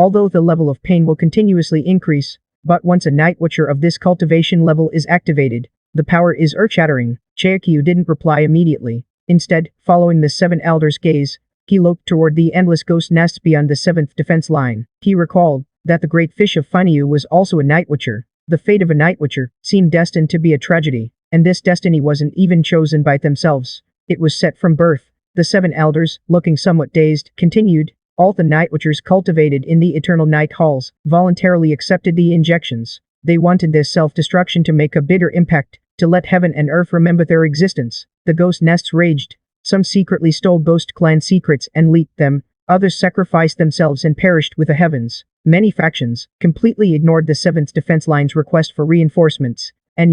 although the level of pain will continuously increase. But once a Night Watcher of this cultivation level is activated, the power is earth-shattering. Xianxia didn't reply immediately. Instead, following the seven elders' gaze, he looked toward the endless ghost nests beyond the seventh defense line. He recalled that the great fish of Finiu was also a Night Watcher. The fate of a Night Watcher seemed destined to be a tragedy, and this destiny wasn't even chosen by themselves. It was set from birth. The seven elders, looking somewhat dazed, continued. All the Night Watchers cultivated in the eternal night halls voluntarily accepted the injections. They wanted this self-destruction to make a bitter impact, to let heaven and earth remember their existence. The ghost nests raged. Some secretly stole ghost clan secrets and leaked them. Others sacrificed themselves and perished with the heavens. Many factions completely ignored the 7th Defense Line's request for reinforcements. And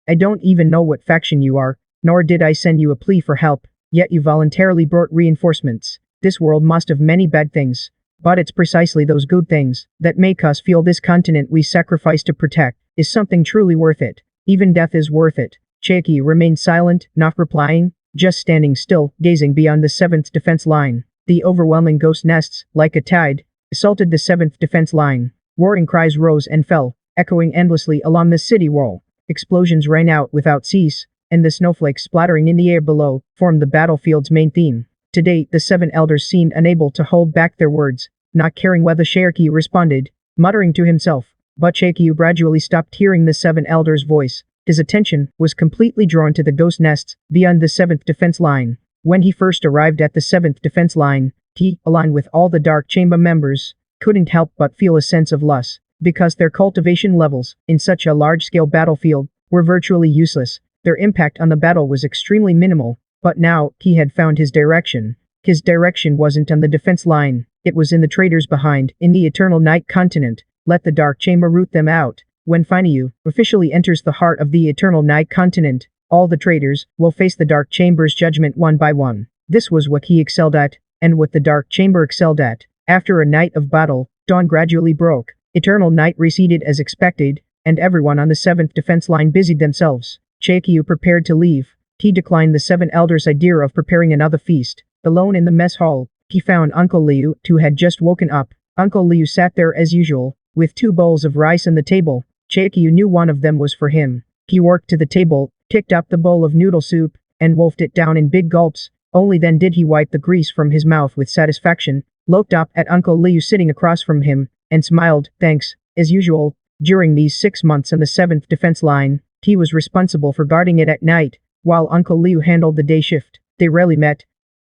I don't even know what faction you are, nor did I send you a plea for help, yet you voluntarily brought reinforcements. This world must have many bad things, but it's precisely those good things that make us feel this continent we sacrifice to protect is something truly worth it. Even death is worth it. Xianxia remained silent, not replying, just standing still, gazing beyond the 7th defense line. The overwhelming ghost nests, like a tide, assaulted the 7th defense line. Roaring cries rose and fell, echoing endlessly along the city wall. Explosions rang out without cease, and the snowflakes splattering in the air below formed the battlefield's main theme. Today, the 7 elders seemed unable to hold back their words, not caring whether Xianxia responded, muttering to himself. But Xianxia gradually stopped hearing the 7 elders' voice. His attention was completely drawn to the ghost nests beyond the 7th defense line. When he first arrived at the 7th defense line, he, along with all the Dark Chamber members, couldn't help but feel a sense of loss, because their cultivation levels, in such a large-scale battlefield, were virtually useless. Their impact on the battle was extremely minimal, but now, he had found his direction. His direction wasn't on the defense line, it was in the traitors behind, in the Eternal Night Continent. Let the Dark Chamber root them out. When Finiu officially enters the heart of the Eternal Night Continent, all the traitors will face the Dark Chamber's judgment one by one. This was what he excelled at, and what the Dark Chamber excelled at. After a night of battle, dawn gradually broke. Eternal night receded as expected, and everyone on the 7th defense line busied themselves. Xianxia prepared to leave. He declined the 7 elders' idea of preparing another feast. Alone in the mess hall, he found Uncle Liu, who had just woken up. Uncle Liu sat there as usual, with 2 bowls of rice on the table. Xianxia knew one of them was for him. He worked to the table, picked up the bowl of noodle soup, and wolfed it down in big gulps. Only then did he wipe the grease from his mouth with satisfaction, looked up at Uncle Liu sitting across from him, and smiled. Thanks. As usual, during these 6 months on the 7th defense line, he was responsible for guarding it at night, while Uncle Liu handled the day shift. They rarely met,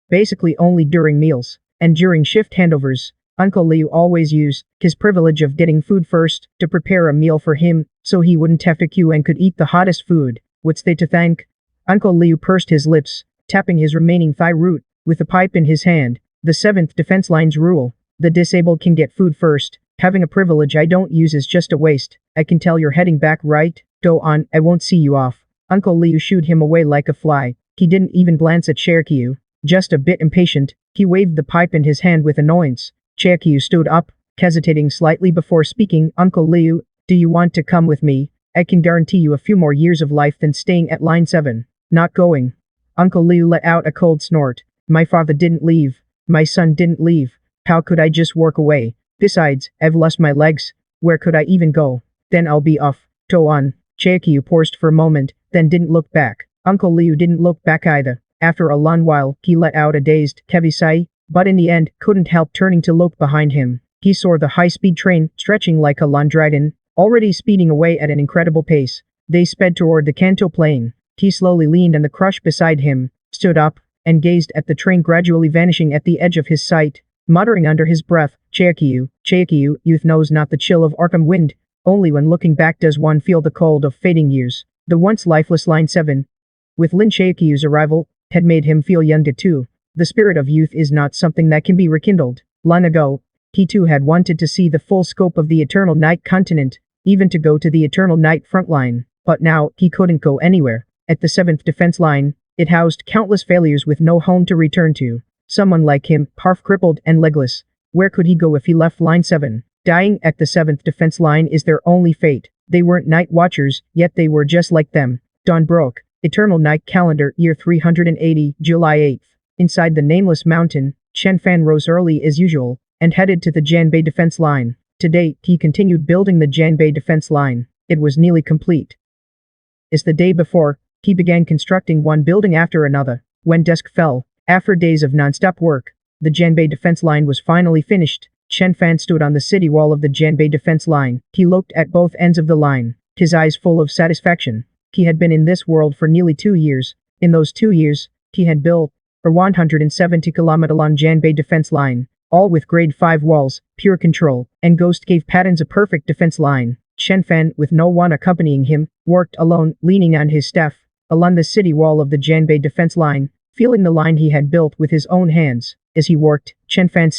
basically only during meals, and during shift handovers. Uncle Liu always used his privilege of getting food first to prepare a meal for him, so he wouldn't have to queue and could eat the hottest food. What's they to thank? Uncle Liu pursed his lips, tapping his remaining thigh root, with the pipe in his hand. The 7th defense line's rule: the disabled can get food first. Having a privilege I don't use is just a waste. I can tell you're heading back, right? Go on, I won't see you off. Uncle Liu shooed him away like a fly. He didn't even glance at Xianxia. Just a bit impatient, he waved the pipe in his hand with annoyance. Xianxia stood up, hesitating slightly before speaking. Uncle Liu, do you want to come with me? I can guarantee you a few more years of life than staying at line 7. Not going. Uncle Liu let out a cold snort. My father didn't leave. My son didn't leave. How could I just walk away? Besides, I've lost my legs. Where could I even go? Then I'll be off. Go on. Xianxia paused for a moment, then didn't look back. Uncle Liu didn't look back either. After a long while, he let out a dazed, heavy sigh, but in the end, couldn't help turning to look behind him. He saw the high-speed train, stretching like a long dragon, already speeding away at an incredible pace. They sped toward the Kanto plain. He slowly leaned on the crush beside him, stood up, and gazed at the train gradually vanishing at the edge of his sight, muttering under his breath, Xianxia, youth knows not the chill of Arkham wind. Only when looking back does one feel the cold of fading years. The once lifeless line 7. With Lin Xianxia's arrival, had made him feel younger too. The spirit of youth is not something that can be rekindled. Long ago, he too had wanted to see the full scope of the Eternal Night Continent, even to go to the Eternal Night frontline. But now, he couldn't go anywhere. At the 7th defense line, it housed countless failures with no home to return to. Someone like him, half-crippled and legless. Where could he go if he left line 7? Dying at the 7th defense line is their only fate. They weren't night watchers, yet they were just like them. Dawn broke. Eternal Night Calendar, year 380, July 8th. Inside the nameless mountain, Chen Fan rose early as usual, and headed to the Janbei defense line. Today, he continued building the Janbei defense line. It was nearly complete. As the day before, he began constructing one building after another. When dusk fell, after days of non-stop work, the Janbei defense line was finally finished. Chen Fan stood on the city wall of the Janbei defense line. He looked at both ends of the line, his eyes full of satisfaction. He had been in this world for nearly 2 years. In those 2 years, he had built a 170-kilometer-long Janbei defense line, all with grade 5 walls, pure control, and Ghost gave patterns a perfect defense line. Chen Fan, with no one accompanying him, worked alone, leaning on his staff, along the city wall of the Janbei defense line, feeling the line he had built with his own hands. As he worked, Chen Fan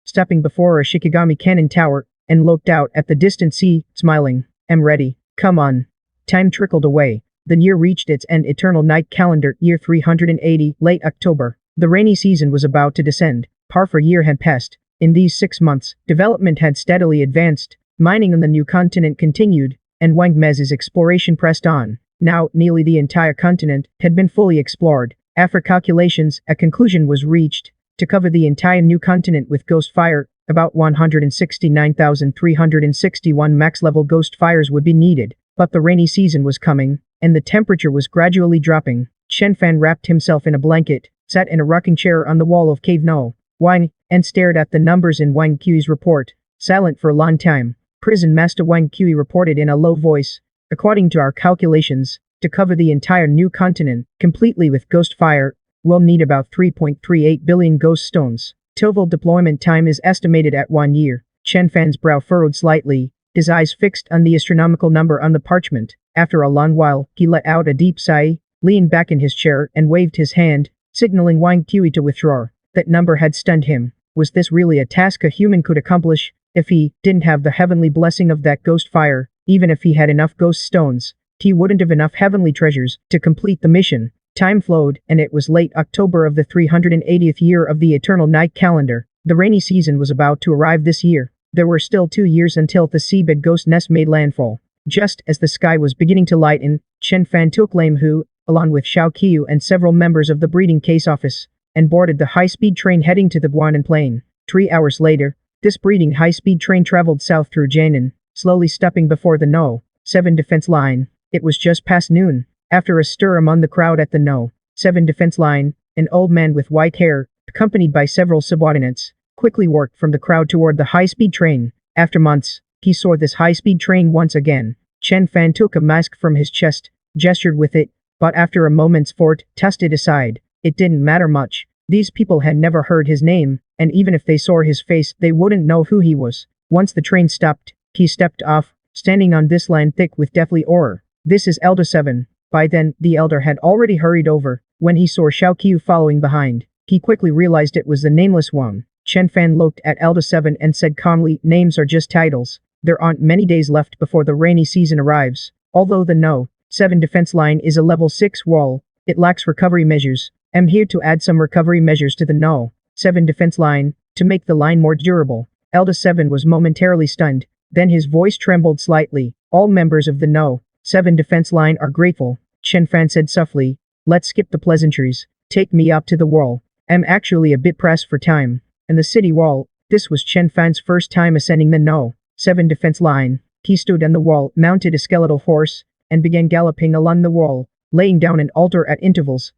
stepping before a Shikigami cannon tower, and looked out at the distant sea, smiling. "I'm ready. Come on." Time trickled away. The year reached its end. Eternal night calendar, year 380, late October. The rainy season was about to descend. Half a year had passed. In these 6 months, development had steadily advanced. Mining on the new continent continued, and Wang Mez's exploration pressed on. Now, nearly the entire continent had been fully explored. After calculations, a conclusion was reached. To cover the entire new continent with ghost fire, about 169,361 max-level ghost fires would be needed. But the rainy season was coming, and the temperature was gradually dropping. Chen Fan wrapped himself in a blanket, sat in a rocking chair on the wall of Cave No. Wang, and stared at the numbers in Wang Qi's report, silent for a long time. Prison Master Wang Qi reported in a low voice, "According to our calculations, to cover the entire new continent, completely with ghost fire, we'll need about 3.38 billion ghost stones. Total deployment time is estimated at 1 year. Chen Fan's brow furrowed slightly, his eyes fixed on the astronomical number on the parchment. After a long while, he let out a deep sigh, leaned back in his chair and waved his hand, signaling Wang Qi to withdraw. That number had stunned him. Was this really a task a human could accomplish? If he didn't have the heavenly blessing of that ghost fire, even if he had enough ghost stones, he wouldn't have enough heavenly treasures to complete the mission. Time flowed, and it was late October of the 380th year of the eternal night calendar. The rainy season was about to arrive this year. There were still 2 years until the seabed ghost nest made landfall. Just as the sky was beginning to lighten, Chen Fan took Lame Hu, along with Xiao Qiu and several members of the breeding case office, and boarded the high-speed train heading to the Guanan Plain. 3 hours later, this breeding high-speed train traveled south through Jianan, slowly stepping before the No. 7 defense line. It was just past noon. After a stir among the crowd at the No. 7 defense line, an old man with white hair, accompanied by several subordinates, quickly worked from the crowd toward the high-speed train. After months, he saw this high-speed train once again. Chen Fan took a mask from his chest, gestured with it, but after a moment's thought, tossed it aside. It didn't matter much. These people had never heard his name, and even if they saw his face, they wouldn't know who he was. Once the train stopped, he stepped off, standing on this line thick with deathly aura. "This is Elder 7. By then, the elder had already hurried over. When he saw Xiao Qiu following behind, he quickly realized it was the nameless one. Chen Fan looked at Elder 7 and said calmly, "Names are just titles. There aren't many days left before the rainy season arrives. Although the No. 7 defense line is a level 6 wall, it lacks recovery measures. I'm here to add some recovery measures to the No. 7 defense line, to make the line more durable." Elder 7 was momentarily stunned, then his voice trembled slightly. "All members of the No. 7 defense line are grateful," Chen Fan said softly. "Let's skip the pleasantries. Take me up to the wall. I'm actually a bit pressed for time." And the city wall, this was Chen Fan's first time ascending the No. 7 defense line. He stood on the wall, mounted a skeletal horse, and began galloping along the wall, laying down an altar at intervals,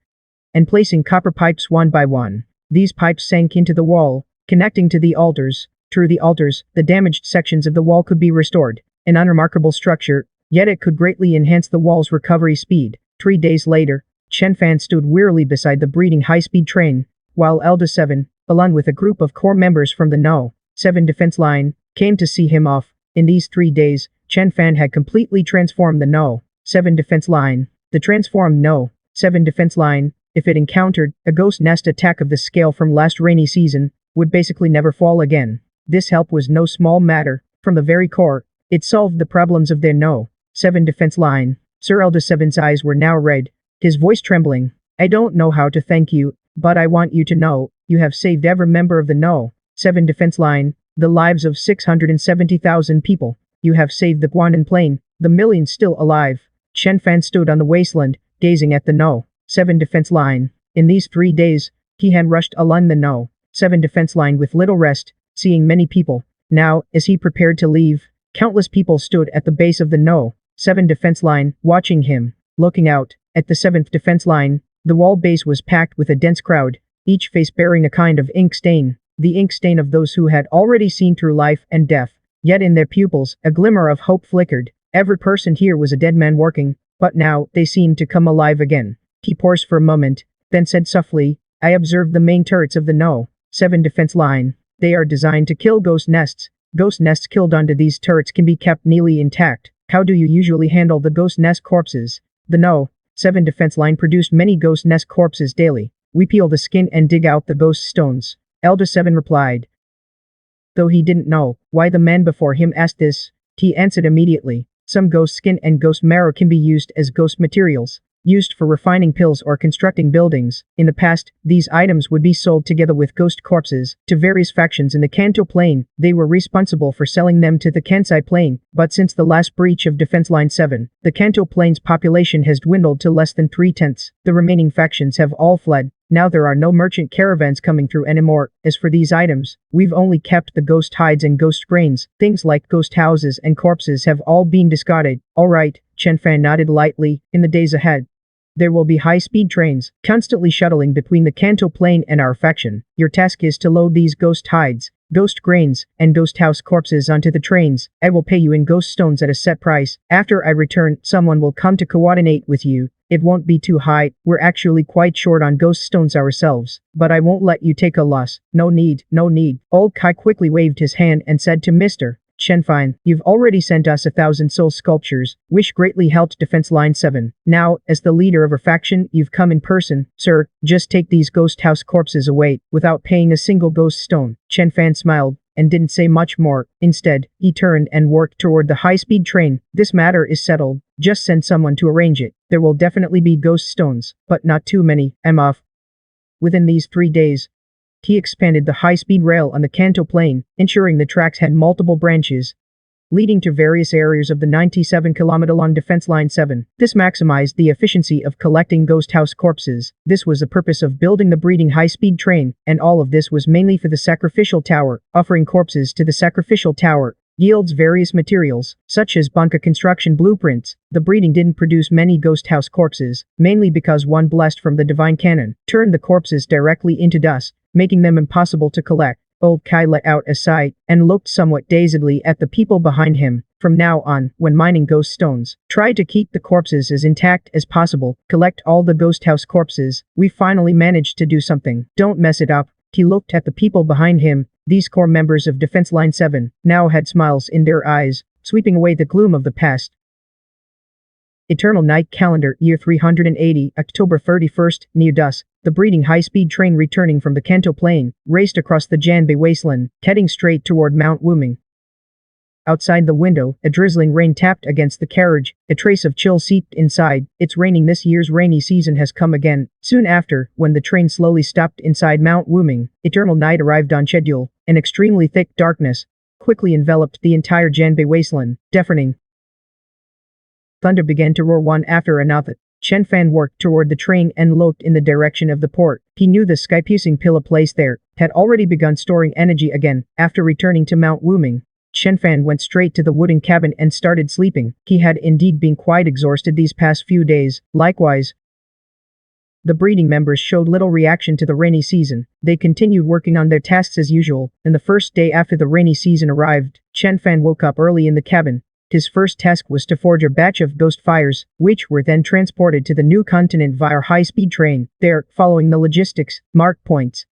and placing copper pipes one by one. These pipes sank into the wall, connecting to the altars. Through the altars, the damaged sections of the wall could be restored. An unremarkable structure, yet it could greatly enhance the wall's recovery speed. 3 days later, Chen Fan stood wearily beside the breeding high-speed train, while Elder 7, along with a group of core members from the No. 7 defense line, came to see him off. In these 3 days, Chen Fan had completely transformed the No. 7 defense line. The transformed No. 7 defense line, if it encountered a ghost nest attack of the scale from last rainy season, would basically never fall again. This help was no small matter. From the very core, it solved the problems of their No. 7 defense line. Sir Elder 7's eyes were now red, his voice trembling. "I don't know how to thank you, but I want you to know, you have saved every member of the No. 7 defense line, the lives of 670,000 people. You have saved the Guanan Plain, the millions still alive." Chen Fan stood on the wasteland, gazing at the No. 7 defense line. In these 3 days, he had rushed along the No. 7 defense line with little rest. seeing many people. Now, as he prepared to leave, countless people stood at the base of the No. 7 defense line, watching him. Looking out, at the 7th defense line, the wall base was packed with a dense crowd, each face bearing a kind of ink stain, the ink stain of those who had already seen through life and death. Yet in their pupils, a glimmer of hope flickered. Every person here was a dead man working, but now they seemed to come alive again. He paused for a moment, then said softly, I observed the main turrets of the No. 7 defense line. They are designed to kill ghost nests. Ghost nests killed onto these turrets can be kept nearly intact. How do you usually handle the ghost nest corpses? The No. 7 defense line produced many ghost nest corpses daily. We peel the skin and dig out the ghost stones. Elder 7 replied. Though he didn't know why the man before him asked this, he answered immediately. Some ghost skin and ghost marrow can be used as ghost materials, used for refining pills or constructing buildings. In the past, these items would be sold together with ghost corpses to various factions in the Kanto Plain. They were responsible for selling them to the Kansai Plain, but since the last breach of Defense Line 7, the Kanto Plain's population has dwindled to less than 3/10. The remaining factions have all fled. Now there are no merchant caravans coming through anymore. As for these items, we've only kept the ghost hides and ghost grains. Things like ghost houses and corpses have all been discarded. Alright, Chen Fan nodded lightly. In the days ahead, there will be high-speed trains, constantly shuttling between the Kanto Plain and our faction. Your task is to load these ghost hides, ghost grains, and ghost house corpses onto the trains. I will pay you in ghost stones at a set price. After I return, someone will come to coordinate with you. It won't be too high, we're actually quite short on ghost stones ourselves, but I won't let you take a loss. No need, no need. Old Kai quickly waved his hand and said to Mr. Shenfine, you've already sent us 1,000 soul sculptures, which greatly helped Defense Line 7. Now, as the leader of our faction, you've come in person. Sir, just take these ghost house corpses away, without paying a single ghost stone. Shenfan smiled, and didn't say much more. Instead, he turned and worked toward the high-speed train. This matter is settled. Just send someone to arrange it. There will definitely be ghost stones, but not too many. I'm off. Within these 3 days, he expanded the high-speed rail on the Kanto Plain, ensuring the tracks had multiple branches, leading to various areas of the 97-kilometer-long Defense Line 7. This maximized the efficiency of collecting ghost house corpses. This was the purpose of building the breeding high-speed train, and all of this was mainly for the sacrificial tower. Offering corpses to the sacrificial tower yields various materials, such as bunker construction blueprints. The breeding didn't produce many ghost house corpses, mainly because one blessed from the divine cannon turned the corpses directly into dust, making them impossible to collect. Old Kai let out a sigh, and looked somewhat dazedly at the people behind him. From now on, when mining ghost stones, try to keep the corpses as intact as possible. Collect all the ghost house corpses. We finally managed to do something. Don't mess it up. He looked at the people behind him. These core members of Defense Line 7 now had smiles in their eyes, sweeping away the gloom of the past. Eternal Night Calendar, Year 380, October 31st, near dusk, the breeding high-speed train returning from the Kanto Plain raced across the Janbei wasteland, heading straight toward Mount Wuming. Outside the window, a drizzling rain tapped against the carriage, a trace of chill seeped inside. It's raining. This year's rainy season has come again. Soon after, when the train slowly stopped inside Mount Wuming, eternal night arrived on schedule. An extremely thick darkness quickly enveloped the entire Janbei wasteland, deafening. Thunder began to roar one after another. Chen Fan worked toward the train and looked in the direction of the port. He knew the sky-piercing pillar placed there had already begun storing energy again. After returning to Mount Wuming, Chen Fan went straight to the wooden cabin and started sleeping. He had indeed been quite exhausted these past few days. Likewise, the breeding members showed little reaction to the rainy season. They continued working on their tasks as usual, and the first day after the rainy season arrived, Chen Fan woke up early in the cabin. His first task was to forge a batch of ghost fires, which were then transported to the new continent via high-speed train. There, following the logistics mark points,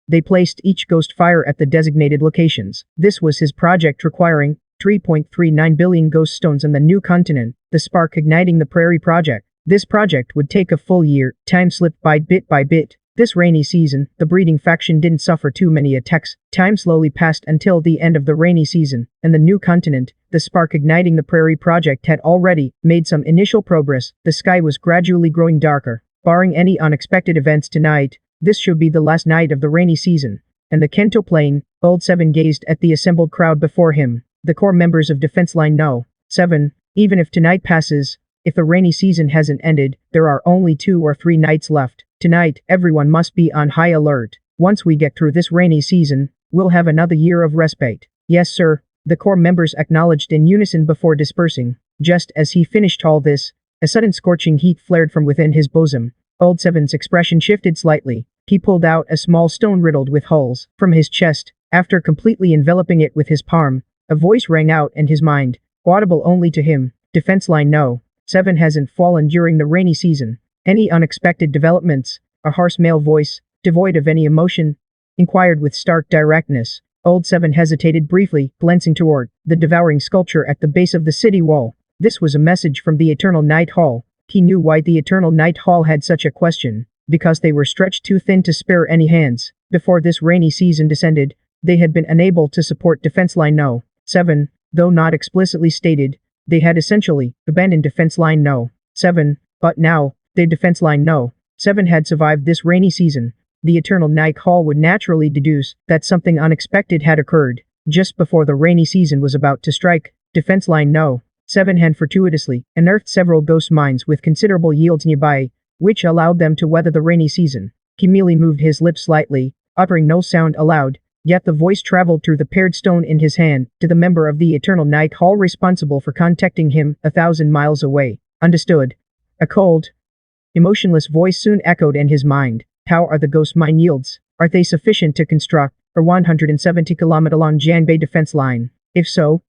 they placed each ghost fire at the designated locations. This was his project, requiring 3.39 billion ghost stones on the new continent, the spark igniting the Prairie Project. This project would take a full year. Time slipped by bit by bit. This rainy season, the breeding faction didn't suffer too many attacks. Time slowly passed until the end of the rainy season, and the new continent, the spark igniting the Prairie Project, had already made some initial progress. The sky was gradually growing darker. Barring any unexpected events tonight, this should be the last night of the rainy season. And the Kanto Plain, Old 7 gazed at the assembled crowd before him. The core members of Defense Line No. 7, even if tonight passes, if the rainy season hasn't ended, there are only 2 or 3 nights left. Tonight, everyone must be on high alert. Once we get through this rainy season, We'll have another year of respite. Yes, sir. The core members acknowledged in unison before dispersing. Just as he finished all this, a sudden scorching heat flared from within his bosom. Old Seven's expression shifted slightly. He pulled out a small stone riddled with holes from his chest. After completely enveloping it with his palm, a voice rang out in his mind, audible only to him. Defense line no. 7 hasn't fallen during the rainy season. Any unexpected developments? A harsh male voice, devoid of any emotion, inquired with stark directness. Old 7 hesitated briefly, glancing toward the devouring sculpture at the base of the city wall. This was a message from the Eternal Night Hall. He knew why the Eternal Night Hall had such a question. Because they were stretched too thin to spare any hands. Before this rainy season descended, they had been unable to support Defense Line No. 7, though not explicitly stated, they had essentially abandoned Defense Line No. 7, but now, the Defense Line No. 7 had survived this rainy season. The Eternal Night Hall would naturally deduce that something unexpected had occurred. Just before the rainy season was about to strike, Defense Line No. 7 had fortuitously unearthed several ghost mines with considerable yields nearby, which allowed them to weather the rainy season. He merely moved his lips slightly, uttering no sound aloud, yet the voice traveled through the paired stone in his hand to the member of the Eternal Night Hall responsible for contacting him 1,000 miles away. Understood. A cold, emotionless voice soon echoed in his mind. How are the ghost mine yields? Are they sufficient to construct a 170-kilometer-long Jianbei defense line? If so,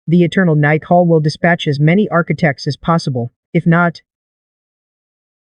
the Eternal Night Hall will dispatch as many architects as possible. If not,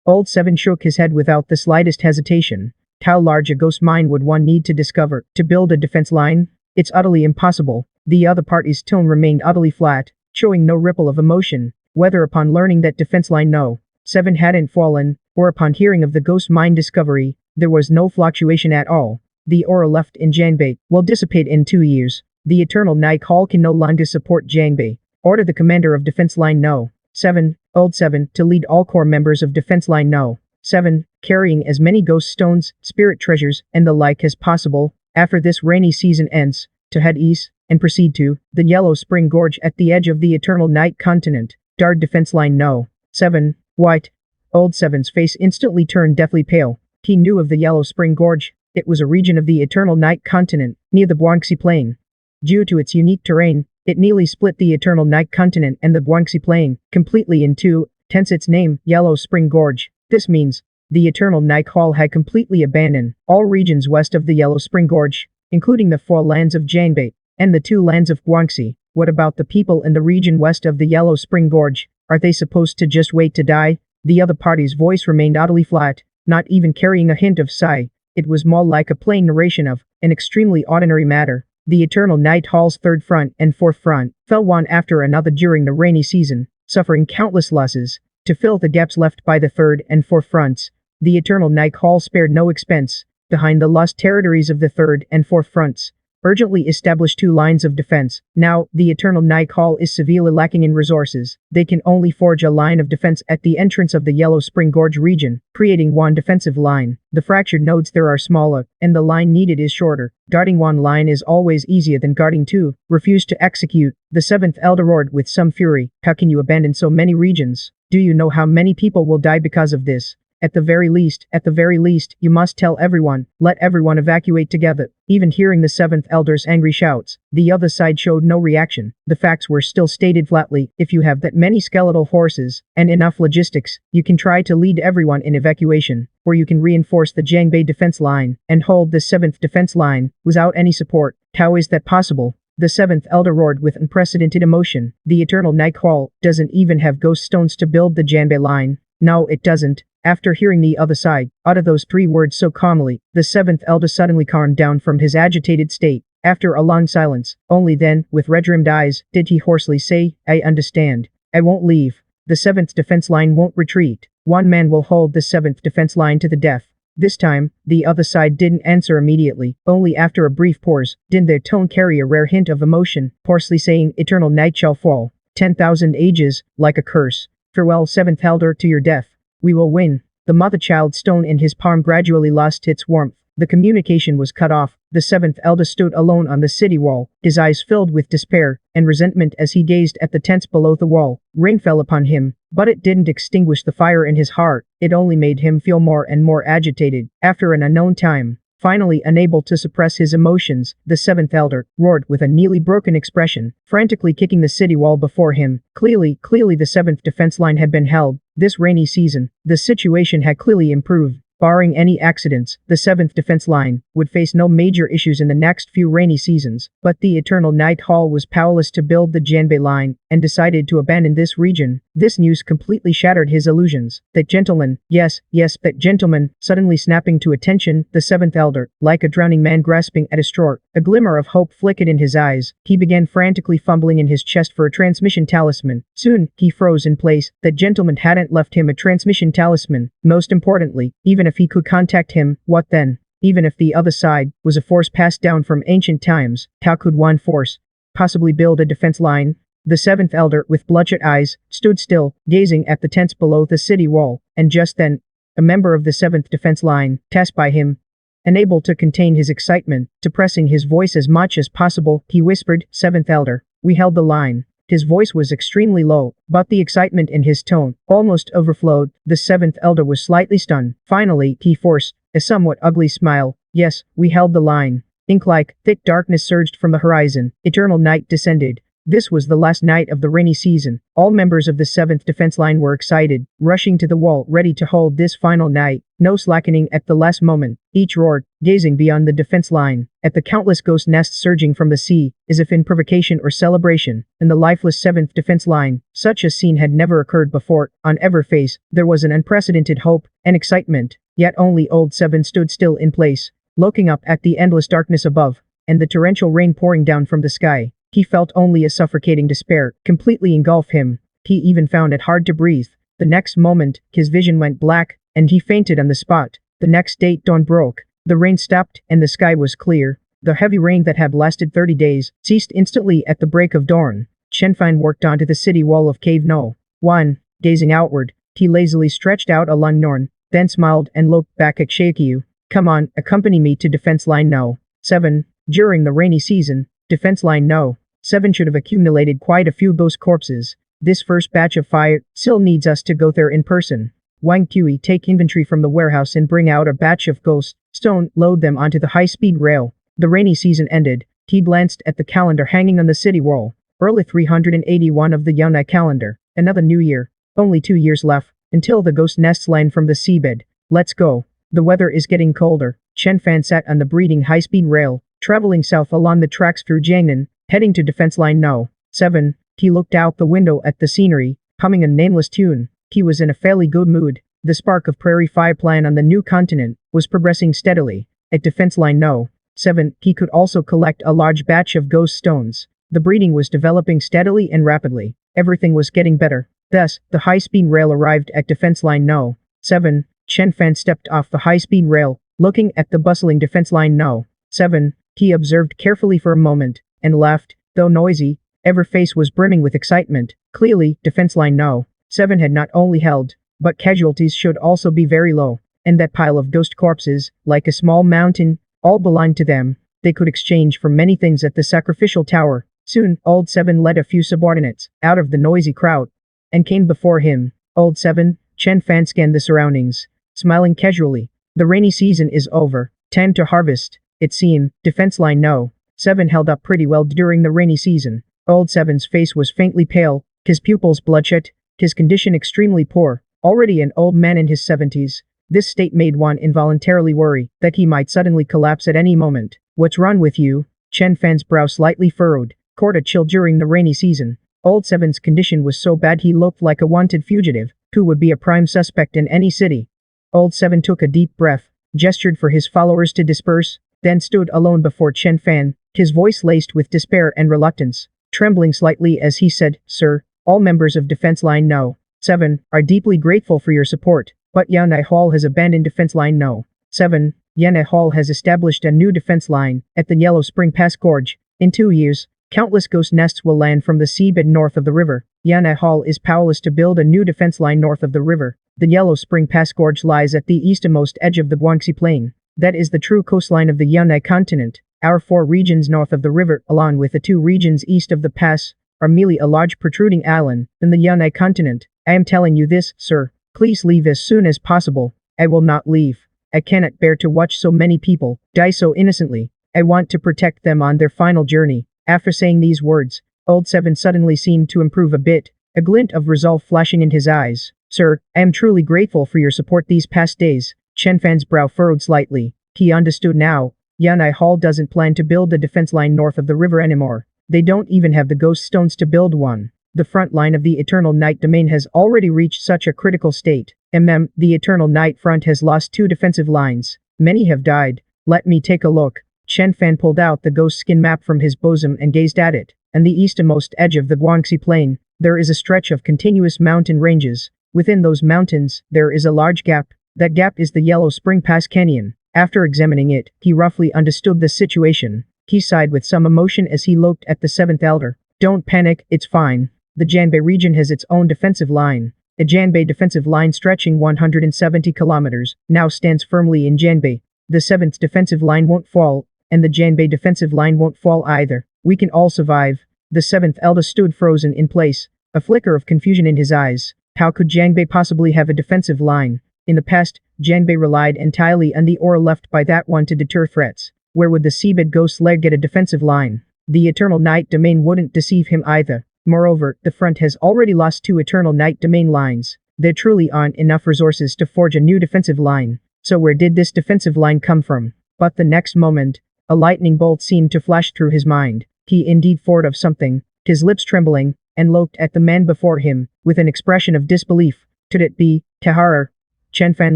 Old 7 shook his head without the slightest hesitation. How large a ghost mine would one need to discover to build a defense line? It's utterly impossible. The other party's tone remained utterly flat, showing no ripple of emotion, whether upon learning that Defense Line No. 7 hadn't fallen, or upon hearing of the ghost mine discovery. There was no fluctuation at all. The aura left in Jianbei will dissipate in 2 years. The Eternal Night Hall can no longer support Jianbei. Order the commander of Defense Line No. 7, Old 7, to lead all core members of Defense Line No. 7, carrying as many ghost stones, spirit treasures, and the like as possible, after this rainy season ends, to head east, and proceed to the Yellow Spring Gorge at the edge of the Eternal Night Continent. Guard Defense Line No. 7, White. Old 7's face instantly turned deathly pale. He knew of the Yellow Spring Gorge. It was a region of the Eternal Night Continent, near the Guangxi Plain. Due to its unique terrain, it nearly split the Eternal Night Continent and the Guangxi Plain completely in two, hence its name, Yellow Spring Gorge. This means the Eternal Night Hall had completely abandoned all regions west of the Yellow Spring Gorge, including the 4 lands of Jianbei and the 2 lands of Guangxi. What about the people in the region west of the Yellow Spring Gorge? Are they supposed to just wait to die? The other party's voice remained utterly flat, not even carrying a hint of sigh. It was more like a plain narration of an extremely ordinary matter. The Eternal Night Hall's 3rd front and 4th front fell one after another during the rainy season, suffering countless losses. To fill the gaps left by the 3rd and 4th fronts, the Eternal Night Hall spared no expense. Behind the lost territories of the 3rd and 4th fronts, urgently established 2 lines of defense. Now, the Eternal Night Hall is severely lacking in resources. They can only forge a line of defense at the entrance of the Yellow Spring Gorge region, creating 1 defensive line. The fractured nodes there are smaller, and the line needed is shorter. Guarding 1 line is always easier than guarding 2. Refused to execute. The 7th Elder roared with some fury. How can you abandon so many regions? Do you know how many people will die because of this? At the very least, you must tell everyone, let everyone evacuate together. Even hearing the 7th Elder's angry shouts, the other side showed no reaction. The facts were still stated flatly. If you have that many skeletal horses, and enough logistics, you can try to lead everyone in evacuation, or you can reinforce the Jianbei defense line, and hold the 7th defense line, without any support. How is that possible? The 7th Elder roared with unprecedented emotion. The Eternal Night Hall doesn't even have ghost stones to build the Jianbei line. No, it doesn't. After hearing the other side utter those 3 words so calmly, the 7th Elder suddenly calmed down from his agitated state. After a long silence, only then, with red-rimmed eyes, did he hoarsely say, I understand. I won't leave. The 7th defense line won't retreat. 1 man will hold the 7th defense line to the death. This time, the other side didn't answer immediately. Only after a brief pause did their tone carry a rare hint of emotion, hoarsely saying, Eternal night shall fall. 10,000 ages, like a curse. Farewell, 7th Elder, to your death. We will win. The mother-child stone in his palm gradually lost its warmth. The communication was cut off. The 7th Elder stood alone on the city wall, his eyes filled with despair and resentment as he gazed at the tents below the wall. Rain fell upon him, but it didn't extinguish the fire in his heart. It only made him feel more and more agitated. After an unknown time, Finally unable to suppress his emotions, the seventh elder roared with a nearly broken expression, frantically kicking the city wall before him. Clearly the seventh defense line had been held. This rainy season, the situation had clearly improved. Barring any accidents, the 7th defense line would face no major issues in the next few rainy seasons, but the Eternal Night Hall was powerless to build the Janbei line and decided to abandon this region. This news completely shattered his illusions. That gentleman, yes, that gentleman, suddenly snapping to attention, the 7th elder, like a drowning man grasping at a straw. A glimmer of hope flickered in his eyes. He began frantically fumbling in his chest for a transmission talisman. Soon, he froze in place. That gentleman hadn't left him a transmission talisman. Most importantly, even if he could contact him, what then? Even if the other side was a force passed down from ancient times, how could one force possibly build a defense line? The 7th elder, with bloodshot eyes, stood still, gazing at the tents below the city wall, and just then, a member of the 7th defense line passed by him. Unable to contain his excitement, suppressing his voice as much as possible, he whispered, 7th elder, we held the line. His voice was extremely low, but the excitement in his tone almost overflowed. The 7th elder was slightly stunned. Finally, he forced a somewhat ugly smile. Yes, we held the line. Ink-like, thick darkness surged from the horizon. Eternal night descended. This was the last night of the rainy season. All members of the 7th defense line were excited, rushing to the wall ready to hold this final night. No slackening at the last moment. Each roared, gazing beyond the defense line, at the countless ghost nests surging from the sea, as if in provocation or celebration. In the lifeless 7th defense line, such a scene had never occurred before. On every face, there was an unprecedented hope and excitement. Yet only Old 7 stood still in place, looking up at the endless darkness above, and the torrential rain pouring down from the sky. He felt only a suffocating despair completely engulf him. He even found it hard to breathe. The next moment, his vision went black, and he fainted on the spot. The next day, dawn broke. The rain stopped, and the sky was clear. The heavy rain that had lasted 30 days ceased instantly at the break of dawn. Chen walked onto the city wall of Cave No. 1. Gazing outward, he lazily stretched out a long norn, then smiled and looked back at Xianxia. Come on, accompany me to Defense Line No. 7. During the rainy season, Defense Line No. 7 should have accumulated quite a few ghost corpses. This first batch of fire still needs us to go there in person. Wang Kui, take inventory from the warehouse and bring out a batch of ghost stone, load them onto the high-speed rail. The rainy season ended. He glanced at the calendar hanging on the city wall. Early 381 of the Yunai calendar. Another new year. Only 2 years left until the ghost nests land from the seabed. Let's go. The weather is getting colder. Chen Fan sat on the breathing high-speed rail, traveling south along the tracks through Jiangnan, heading to Defense Line No. 7. He looked out the window at the scenery, humming a nameless tune. He was in a fairly good mood. The spark of Prairie Fire plan on the new continent was progressing steadily. At Defense Line No. 7, he could also collect a large batch of ghost stones. The breeding was developing steadily and rapidly. Everything was getting better. Thus, the high-speed rail arrived at Defense Line No. 7. Chen Fan stepped off the high-speed rail, looking at the bustling Defense Line No. 7. He observed carefully for a moment, and laughed. Though noisy, every face was brimming with excitement. Clearly, Defense Line No. 7 had not only held, but casualties should also be very low. And that pile of ghost corpses, like a small mountain, all belonged to them. They could exchange for many things at the sacrificial tower. Soon, Old 7 led a few subordinates out of the noisy crowd and came before him. Old 7, Chen Fan scanned the surroundings, smiling casually. The rainy season is over. Time to harvest. It seemed, Defense Line No. 7 held up pretty well during the rainy season. Old 7's face was faintly pale, his pupils bloodshot, his condition extremely poor, already an old man in his 70s. This state made one involuntarily worry that he might suddenly collapse at any moment. What's wrong with you? Chen Fan's brow slightly furrowed, caught a chill during the rainy season. Old 7's condition was so bad he looked like a wanted fugitive, who would be a prime suspect in any city. Old 7 took a deep breath, gestured for his followers to disperse, then stood alone before Chen Fan, his voice laced with despair and reluctance, trembling slightly as he said, Sir, all members of Defense Line No. 7 are deeply grateful for your support, but Yanai Hall has abandoned Defense Line No. 7. Yanai Hall has established a new defense line at the Yellow Spring Pass Gorge. In 2 years, countless ghost nests will land from the seabed north of the river. Yanai Hall is powerless to build a new defense line north of the river. The Yellow Spring Pass Gorge lies at the easternmost edge of the Guangxi Plain. That is the true coastline of the Yanai continent. Our 4 regions north of the river, along with the 2 regions east of the pass, are merely a large protruding island in the Yanai continent. I am telling you this, sir. Please leave as soon as possible. I will not leave. I cannot bear to watch so many people die so innocently. I want to protect them on their final journey. After saying these words, Old Seven suddenly seemed to improve a bit, a glint of resolve flashing in his eyes. Sir, I am truly grateful for your support these past days. Chen Fan's brow furrowed slightly. He understood now. Yan'ai Hall doesn't plan to build a defense line north of the river anymore. They don't even have the ghost stones to build one. The front line of the Eternal Night domain has already reached such a critical state. The Eternal Night front has lost 2 defensive lines. Many have died. Let me take a look. Chen Fan pulled out the ghost skin map from his bosom and gazed at it. On the easternmost edge of the Guangxi Plain, there is a stretch of continuous mountain ranges. Within those mountains, there is a large gap. That gap is the Yellow Spring Pass Canyon. After examining it, he roughly understood the situation. He sighed with some emotion as he looked at the 7th Elder. Don't panic, it's fine. The Janbei region has its own defensive line. A Janbei defensive line stretching 170 kilometers now stands firmly in Janbei. The 7th defensive line won't fall, and the Janbei defensive line won't fall either. We can all survive. The 7th Elder stood frozen in place, a flicker of confusion in his eyes. How could Janbei possibly have a defensive line? In the past, Janbei relied entirely on the aura left by that one to deter threats. Where would the Seabed Ghost Lair get a defensive line? The Eternal Night Domain wouldn't deceive him either. Moreover, the front has already lost 2 Eternal Night Domain lines. There truly aren't enough resources to forge a new defensive line. So where did this defensive line come from? But the next moment, a lightning bolt seemed to flash through his mind. He indeed thought of something, his lips trembling, and looked at the man before him, with an expression of disbelief. Could it be Tahara? Chen Fan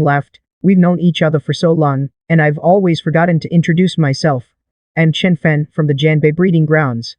laughed. We've known each other for so long, and I've always forgotten to introduce myself. I'm Chen Fan from the Janbei breeding grounds.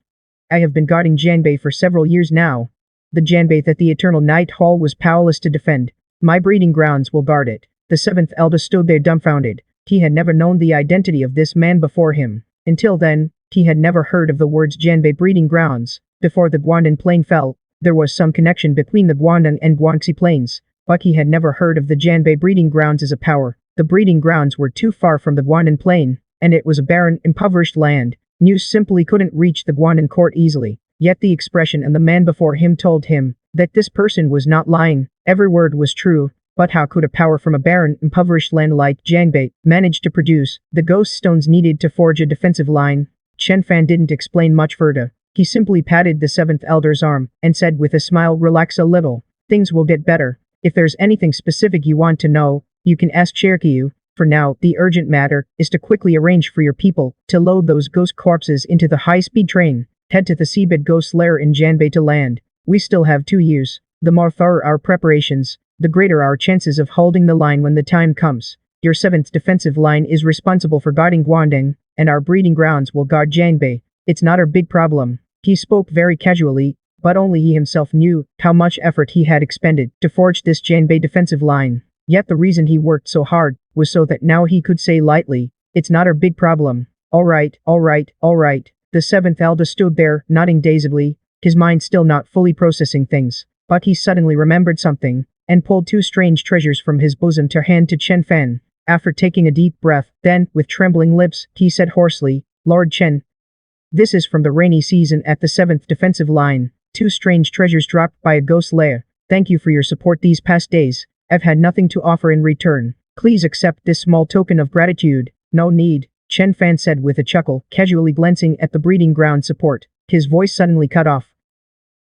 I have been guarding Janbei for several years now. The Janbei that the Eternal Night Hall was powerless to defend. My breeding grounds will guard it. The 7th Elder stood there dumbfounded. He had never known the identity of this man before him. Until then, he had never heard of the words Janbei breeding grounds. Before the Guandan Plain fell, there was some connection between the Guandan and Guangxi Plains, but he had never heard of the Janbei breeding grounds as a power. The breeding grounds were too far from the Guandan Plain, and it was a barren, impoverished land. News simply couldn't reach the Guandan court easily. Yet the expression and the man before him told him that this person was not lying. Every word was true. But how could a power from a barren, impoverished land like Janbei manage to produce the ghost stones needed to forge a defensive line? Chen Fan didn't explain much further. He simply patted the 7th Elder's arm and said with a smile, relax a little. Things will get better. If there's anything specific you want to know, you can ask Xianxia. For now, the urgent matter is to quickly arrange for your people to load those ghost corpses into the high-speed train. Head to the Seabed Ghost Lair in Janbei to land. We still have 2 years. The more thorough our preparations, the greater our chances of holding the line when the time comes. Your 7th defensive line is responsible for guarding Guangdong, and our breeding grounds will guard Janbei. It's not our big problem. He spoke very casually, but only he himself knew how much effort he had expended to forge this Janbei defensive line. Yet the reason he worked so hard was so that now he could say lightly, it's not our big problem. Alright. The 7th Elder stood there, nodding dazedly, his mind still not fully processing things. But he suddenly remembered something, and pulled 2 strange treasures from his bosom to hand to Chen Fan. After taking a deep breath, then, with trembling lips, he said hoarsely, Lord Chen. This is from the rainy season at the 7th defensive line. 2 strange treasures dropped by a ghost lair. Thank you for your support these past days. I've had nothing to offer in return. Please accept this small token of gratitude. No need, Chen Fan said with a chuckle, casually glancing at the breeding ground support. His voice suddenly cut off.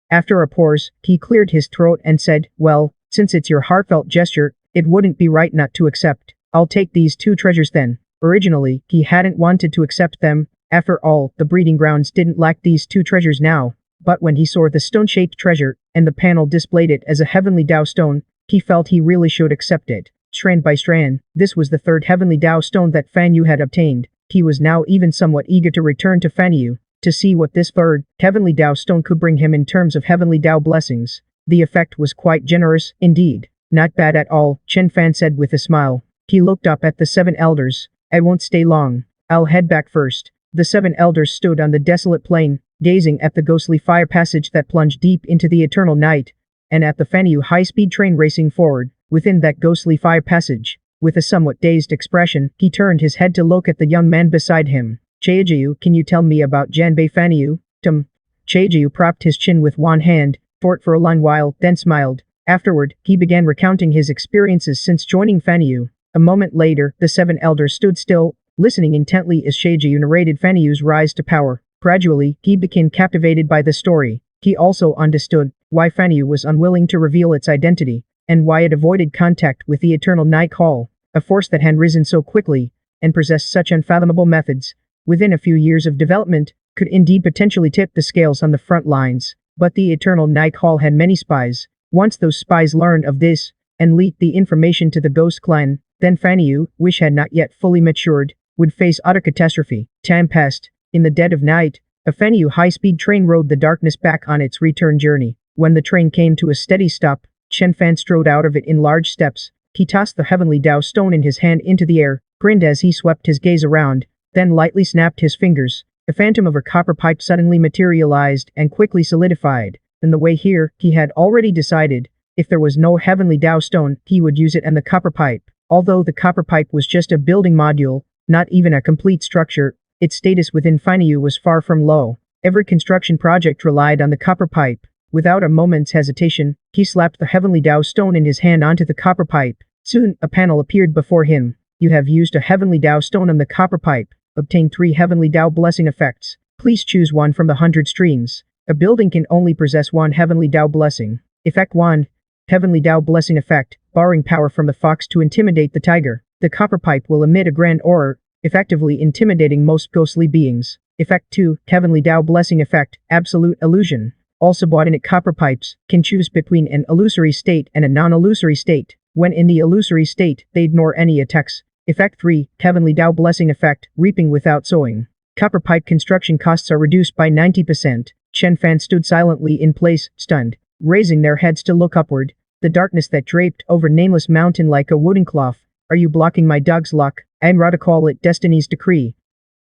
After a pause, he cleared his throat and said, well, since it's your heartfelt gesture, it wouldn't be right not to accept. I'll take these 2 treasures then. Originally, he hadn't wanted to accept them. After all, the breeding grounds didn't lack these 2 treasures now. But when he saw the stone-shaped treasure, and the panel displayed it as a heavenly Dao stone, he felt he really should accept it. Strand by strand, this was the 3rd heavenly Dao stone that Fan Yu had obtained. He was now even somewhat eager to return to Fan Yu, to see what this 3rd heavenly Dao stone could bring him in terms of heavenly Dao blessings. The effect was quite generous, indeed. Not bad at all, Chen Fan said with a smile. He looked up at the 7 elders. I won't stay long. I'll head back first. The 7 elders stood on the desolate plain, gazing at the ghostly fire passage that plunged deep into the eternal night, and at the Fan Yu high-speed train racing forward, within that ghostly fire passage. With a somewhat dazed expression, he turned his head to look at the young man beside him. Cheiju, can you tell me about Janbei Fan Yu? Cheiju propped his chin with one hand, thought for a long while, then smiled. Afterward, he began recounting his experiences since joining Fan Yu. A moment later, the seven elders stood still, listening intently as Xianxia narrated Fanyu's rise to power. Gradually, he became captivated by the story. He also understood why Fanyu was unwilling to reveal its identity, and why it avoided contact with the eternal night call, a force that had risen so quickly and possessed such unfathomable methods. Within a few years of development, could indeed potentially tip the scales on the front lines. But the eternal night call had many spies. Once those spies learned of this and leaked the information to the Ghost Clan, then Fanyu, which had not yet fully matured, would face utter catastrophe. Time passed. In the dead of night, a Fanyu high-speed train rode the darkness back on its return journey. When the train came to a steady stop, Chen Fan strode out of it in large steps. He tossed the heavenly Dao stone in his hand into the air, grinned as he swept his gaze around, then lightly snapped his fingers. A phantom of a copper pipe suddenly materialized and quickly solidified. In the way here, he had already decided, if there was no heavenly Dao stone, he would use it and the copper pipe. Although the copper pipe was just a building module, not even a complete structure, its status within Fanyu was far from low. Every construction project relied on the copper pipe. Without a moment's hesitation, he slapped the heavenly Dao stone in his hand onto the copper pipe. Soon, a panel appeared before him. You have used a heavenly Dao stone on the copper pipe. Obtain 3 heavenly Dao blessing effects. Please choose one from the 100 streams. A building can only possess 1 heavenly Dao blessing. Effect 1. Heavenly Dao blessing effect, borrowing power from the fox to intimidate the tiger. The copper pipe will emit a grand aura, effectively intimidating most ghostly beings. Effect 2. Heavenly Dao blessing effect, absolute illusion. All subordinate copper pipes can choose between an illusory state and a non-illusory state. When in the illusory state, they ignore any attacks. Effect 3. Heavenly Dao blessing effect, reaping without sowing. Copper pipe construction costs are reduced by 90%. Chen Fan stood silently in place, stunned, raising their heads to look upward. The darkness that draped over Nameless Mountain like a wooden cloth. Are you blocking my dog's luck? I'd rather call it destiny's decree.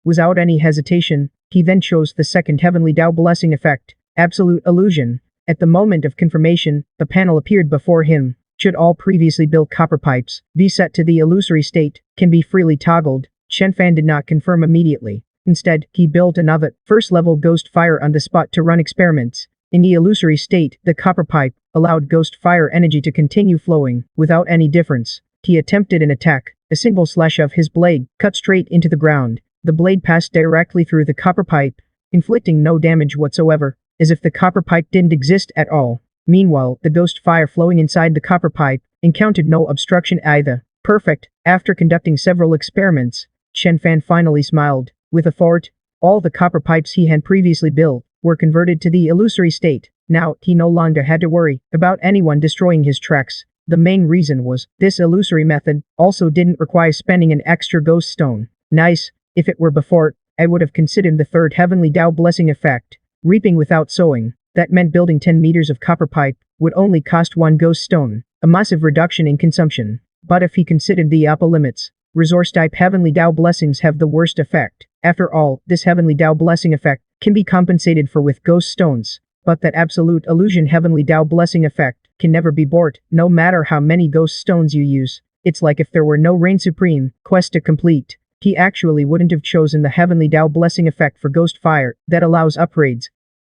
Without any hesitation, he then chose the second heavenly Dao blessing effect, absolute illusion. At the moment of confirmation, the panel appeared before him. Should all previously built copper pipes be set to the illusory state, can be freely toggled. Chen Fan did not confirm immediately. Instead, he built another, first-level ghost fire on the spot to run experiments. In the illusory state, the copper pipe allowed ghost fire energy to continue flowing, without any difference. He attempted an attack. A single slash of his blade cut straight into the ground. The blade passed directly through the copper pipe, inflicting no damage whatsoever, as if the copper pipe didn't exist at all. Meanwhile, the ghost fire flowing inside the copper pipe encountered no obstruction either. Perfect. After conducting several experiments, Chen Fan finally smiled. With a fort, all the copper pipes he had previously built were converted to the illusory state. Now, he no longer had to worry about anyone destroying his tracks. The main reason was, this illusory method also didn't require spending an extra ghost stone. Nice. If it were before, I would have considered the third heavenly Dao blessing effect, reaping without sowing. That meant building 10 meters of copper pipe would only cost 1 ghost stone, a massive reduction in consumption. But if he considered the upper limits, resource-type heavenly Dao blessings have the worst effect. After all, this heavenly Dao blessing effect can be compensated for with ghost stones. But that absolute illusion heavenly Dao blessing effect can never be bought, no matter how many ghost stones you use. It's like if there were no Reign Supreme quest to complete. He actually wouldn't have chosen the heavenly Dao blessing effect for ghost fire that allows upgrades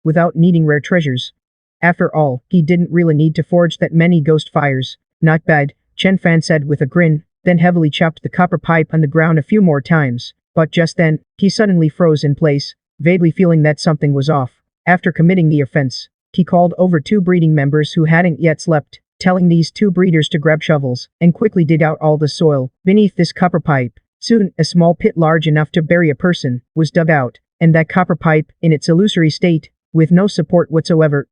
without needing rare treasures. After all, he didn't really need to forge that many ghost fires. Not bad, Chen Fan said with a grin, then heavily chopped the copper pipe on the ground a few more times. But just then, he suddenly froze in place, vaguely feeling that something was off. After committing the offense, he called over 2 breeding members who hadn't yet slept, telling these 2 breeders to grab shovels and quickly dig out all the soil beneath this copper pipe. Soon, a small pit large enough to bury a person was dug out, and that copper pipe, in its illusory state, with no support whatsoever,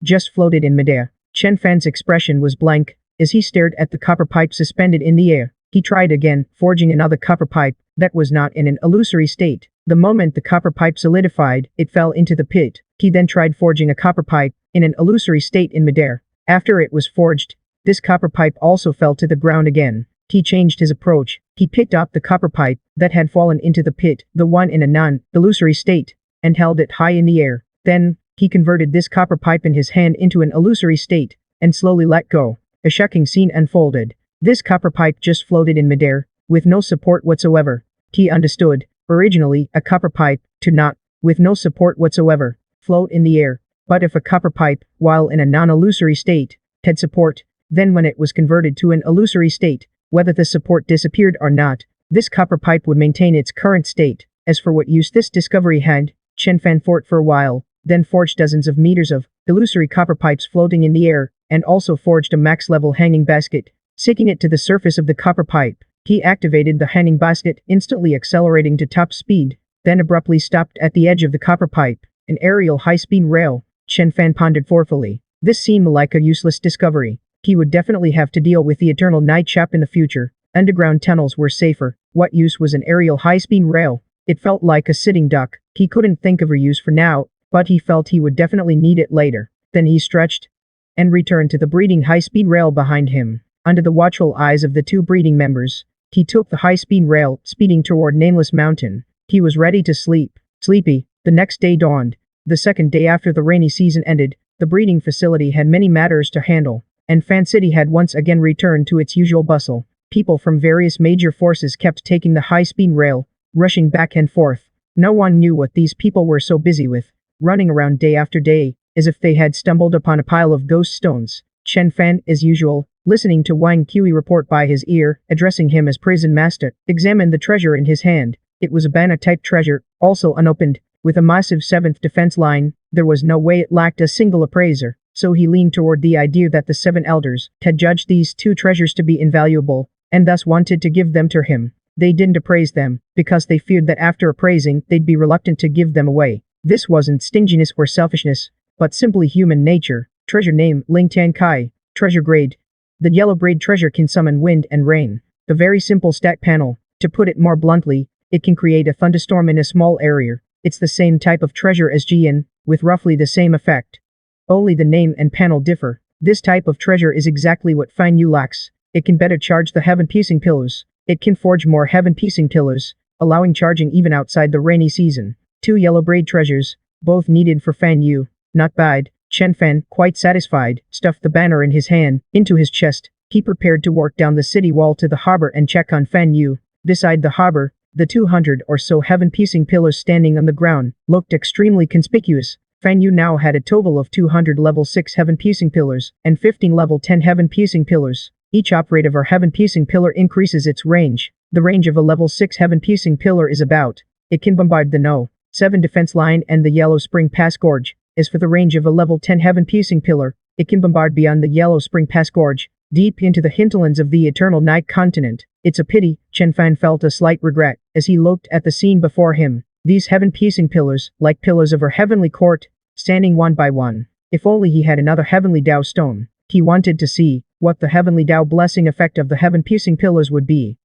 just floated in midair. Chen Fan's expression was blank as he stared at the copper pipe suspended in the air. He tried again, forging another copper pipe that was not in an illusory state. The moment the copper pipe solidified, it fell into the pit. He then tried forging a copper pipe in an illusory state in midair. After it was forged, this copper pipe also fell to the ground again. He changed his approach. He picked up the copper pipe that had fallen into the pit, the one in a non-illusory state, and held it high in the air. Then, he converted this copper pipe in his hand into an illusory state, and slowly let go. A shocking scene unfolded. This copper pipe just floated in midair, with no support whatsoever. He understood. Originally, a copper pipe, to not, with no support whatsoever, float in the air. But if a copper pipe, while in a non-illusory state, had support, then when it was converted to an illusory state, Whether the support disappeared or not, this copper pipe would maintain its current state. As for what use this discovery had, Chen Fan thought for a while, then forged dozens of meters of illusory copper pipes floating in the air, and also forged a max-level hanging basket. Sinking it to the surface of the copper pipe, he activated the hanging basket, instantly accelerating to top speed, then abruptly stopped at the edge of the copper pipe, an aerial high-speed rail. Chen Fan pondered thoughtfully. This seemed like a useless discovery. He would definitely have to deal with the eternal night trap in the future. Underground tunnels were safer. What use was an aerial high-speed rail? It felt like a sitting duck. He couldn't think of a use for now, but he felt he would definitely need it later. Then he stretched and returned to the breeding high-speed rail behind him. Under the watchful eyes of the two breeding members, he took the high-speed rail, speeding toward Nameless Mountain. He was ready to sleep. Sleepy. The next day dawned. The second day after the rainy season ended, the breeding facility had many matters to handle, and Fan City had once again returned to its usual bustle. People from various major forces kept taking the high-speed rail, rushing back and forth. No one knew what these people were so busy with, running around day after day, as if they had stumbled upon a pile of ghost stones. Chen Fan, as usual, listening to Wang Qi report by his ear, addressing him as prison master, examined the treasure in his hand. It was a Bana-type treasure, also unopened, with a massive 7th defense line. There was no way it lacked a single appraiser, so he leaned toward the idea that the 7 elders had judged these 2 treasures to be invaluable, and thus wanted to give them to him. They didn't appraise them, because they feared that after appraising, they'd be reluctant to give them away. This wasn't stinginess or selfishness, but simply human nature. Treasure name, Ling Tan Kai. Treasure grade. The yellow braid treasure can summon wind and rain. The very simple stat panel. To put it more bluntly, it can create a thunderstorm in a small area. It's the same type of treasure as Jian, with roughly the same effect. Only the name and panel differ. This type of treasure is exactly what Fan Yu lacks. It can better charge the heaven-piecing pillars. It can forge more heaven-piecing pillars, allowing charging even outside the rainy season. 2 yellow braid treasures, both needed for Fan Yu. Not bad. Chen Fan, quite satisfied, stuffed the banner in his hand into his chest. He prepared to walk down the city wall to the harbor and check on Fan Yu. Beside the harbor, the 200 or so heaven-piecing pillars standing on the ground looked extremely conspicuous. Fan Yu now had a total of 200 level 6 heaven-piecing pillars and 15 level 10 heaven-piecing pillars. Each operative or heaven-piecing pillar increases its range. The range of a level 6 heaven-piecing pillar is about. It can bombard the No. 7 defense line and the Yellow Spring Pass Gorge. As for the range of a level 10 heaven-piecing pillar, it can bombard beyond the Yellow Spring Pass Gorge, deep into the hinterlands of the Eternal Night continent. It's a pity. Chen Fan felt a slight regret as he looked at the scene before him. These heaven-piecing pillars, like pillars of her heavenly court, standing one by one. If only he had another heavenly Dao stone. He wanted to see what the heavenly Dao blessing effect of the heaven-piecing pillars would be.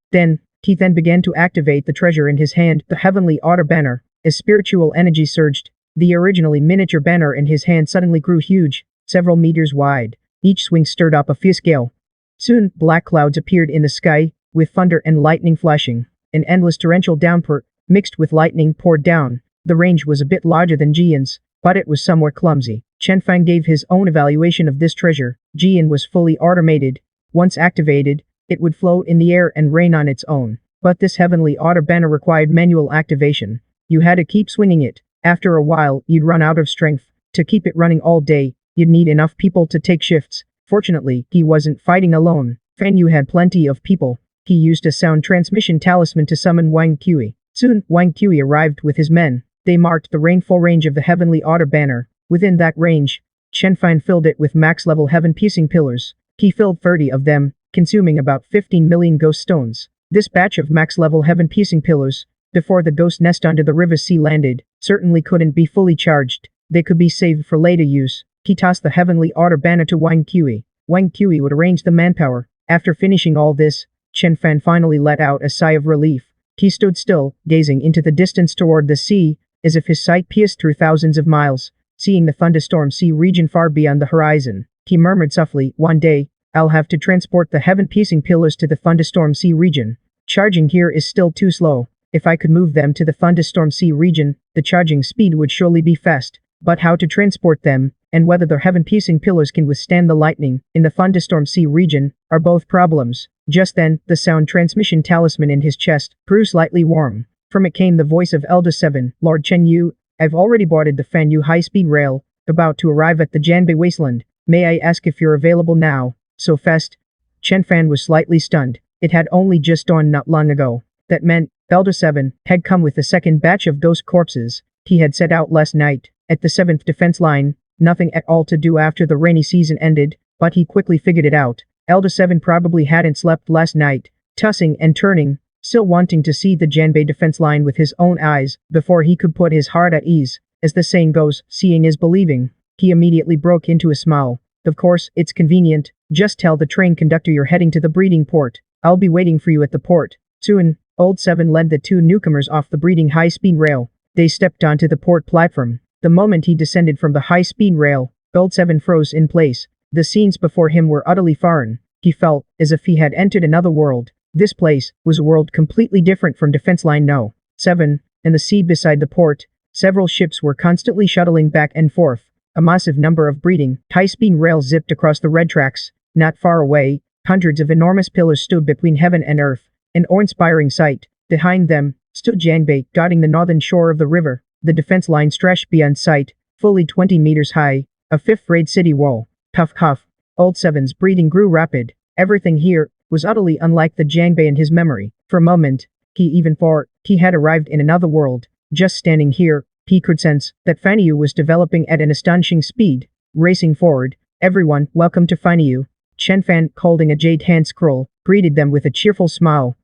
He then began to activate the treasure in his hand, the heavenly otter banner. As spiritual energy surged, the originally miniature banner in his hand suddenly grew huge, several meters wide. Each swing stirred up a fierce gale. Soon, black clouds appeared in the sky, with thunder and lightning flashing. An endless torrential downpour, mixed with lightning, poured down. The range was a bit larger than Jian's, but it was somewhat clumsy. Chen Fan gave his own evaluation of this treasure. Jian was fully automated. Once activated, it would float in the air and rain on its own. But this heavenly otter banner required manual activation. You had to keep swinging it. After a while, you'd run out of strength. To keep it running all day, you'd need enough people to take shifts. Fortunately, he wasn't fighting alone. Fan Yu had plenty of people. He used a sound transmission talisman to summon Wang Qi. Soon, Wang Qi arrived with his men. They marked the rainfall range of the heavenly otter banner. Within that range, Chen Fan filled it with max-level heaven-piecing pillars. He filled 30 of them, consuming about 15 million ghost stones. This batch of max-level heaven-piecing pillars, before the ghost nest under the river sea landed, certainly couldn't be fully charged. They could be saved for later use. He tossed the heavenly otter banner to Wang Qi. Wang Qi would arrange the manpower. After finishing all this, Chen Fan finally let out a sigh of relief. He stood still, gazing into the distance toward the sea, as if his sight pierced through thousands of miles. Seeing the thunderstorm sea region far beyond the horizon, he murmured softly, "One day, I'll have to transport the heaven-piecing pillars to the thunderstorm sea region. Charging here is still too slow. If I could move them to the thunderstorm sea region, the charging speed would surely be fast. But how to transport them, and whether the heaven-piecing pillars can withstand the lightning in the thunderstorm sea region, are both problems." Just then, the sound transmission talisman in his chest grew slightly warm. From it came the voice of Elder 7, Lord Chen Yu. "I've already boarded the Fan Yu high-speed rail, about to arrive at the Janbei Wasteland. May I ask if you're available now?" "So fast?" Chen Fan was slightly stunned. It had only just dawned not long ago. That meant, Elder 7 had come with the second batch of ghost corpses. He had set out last night, at the 7th defense line, nothing at all to do after the rainy season ended, but he quickly figured it out. Elder 7 probably hadn't slept last night, tossing and turning, still wanting to see the Janbei defense line with his own eyes, before he could put his heart at ease. As the saying goes, seeing is believing. He immediately broke into a smile. Of course, it's convenient. Just tell the train conductor you're heading to the breeding port. I'll be waiting for you at the port. Soon, Old 7 led the two newcomers off the breeding high-speed rail. They stepped onto the port platform. The moment he descended from the high-speed rail, Old 7 froze in place. The scenes before him were utterly foreign. He felt as if he had entered another world. This place was a world completely different from Defense Line No. 7, and the sea beside the port. Several ships were constantly shuttling back and forth. A massive number of breeding, high-speed rails zipped across the red tracks. Not far away, hundreds of enormous pillars stood between heaven and earth. An awe-inspiring sight. Behind them stood Janbei, dotting the northern shore of the river. The defense line stretched beyond sight, fully 20 meters high, a fifth-grade city wall. Puff puff. Old 7's breathing grew rapid. Everything here was utterly unlike the Janbei in his memory. For a moment, he even thought he had arrived in another world. Just standing here, he could sense that Fanyu was developing at an astonishing speed. Racing forward, everyone, welcome to Fanyu. Chen Fan, holding a jade hand scroll, greeted them with a cheerful smile.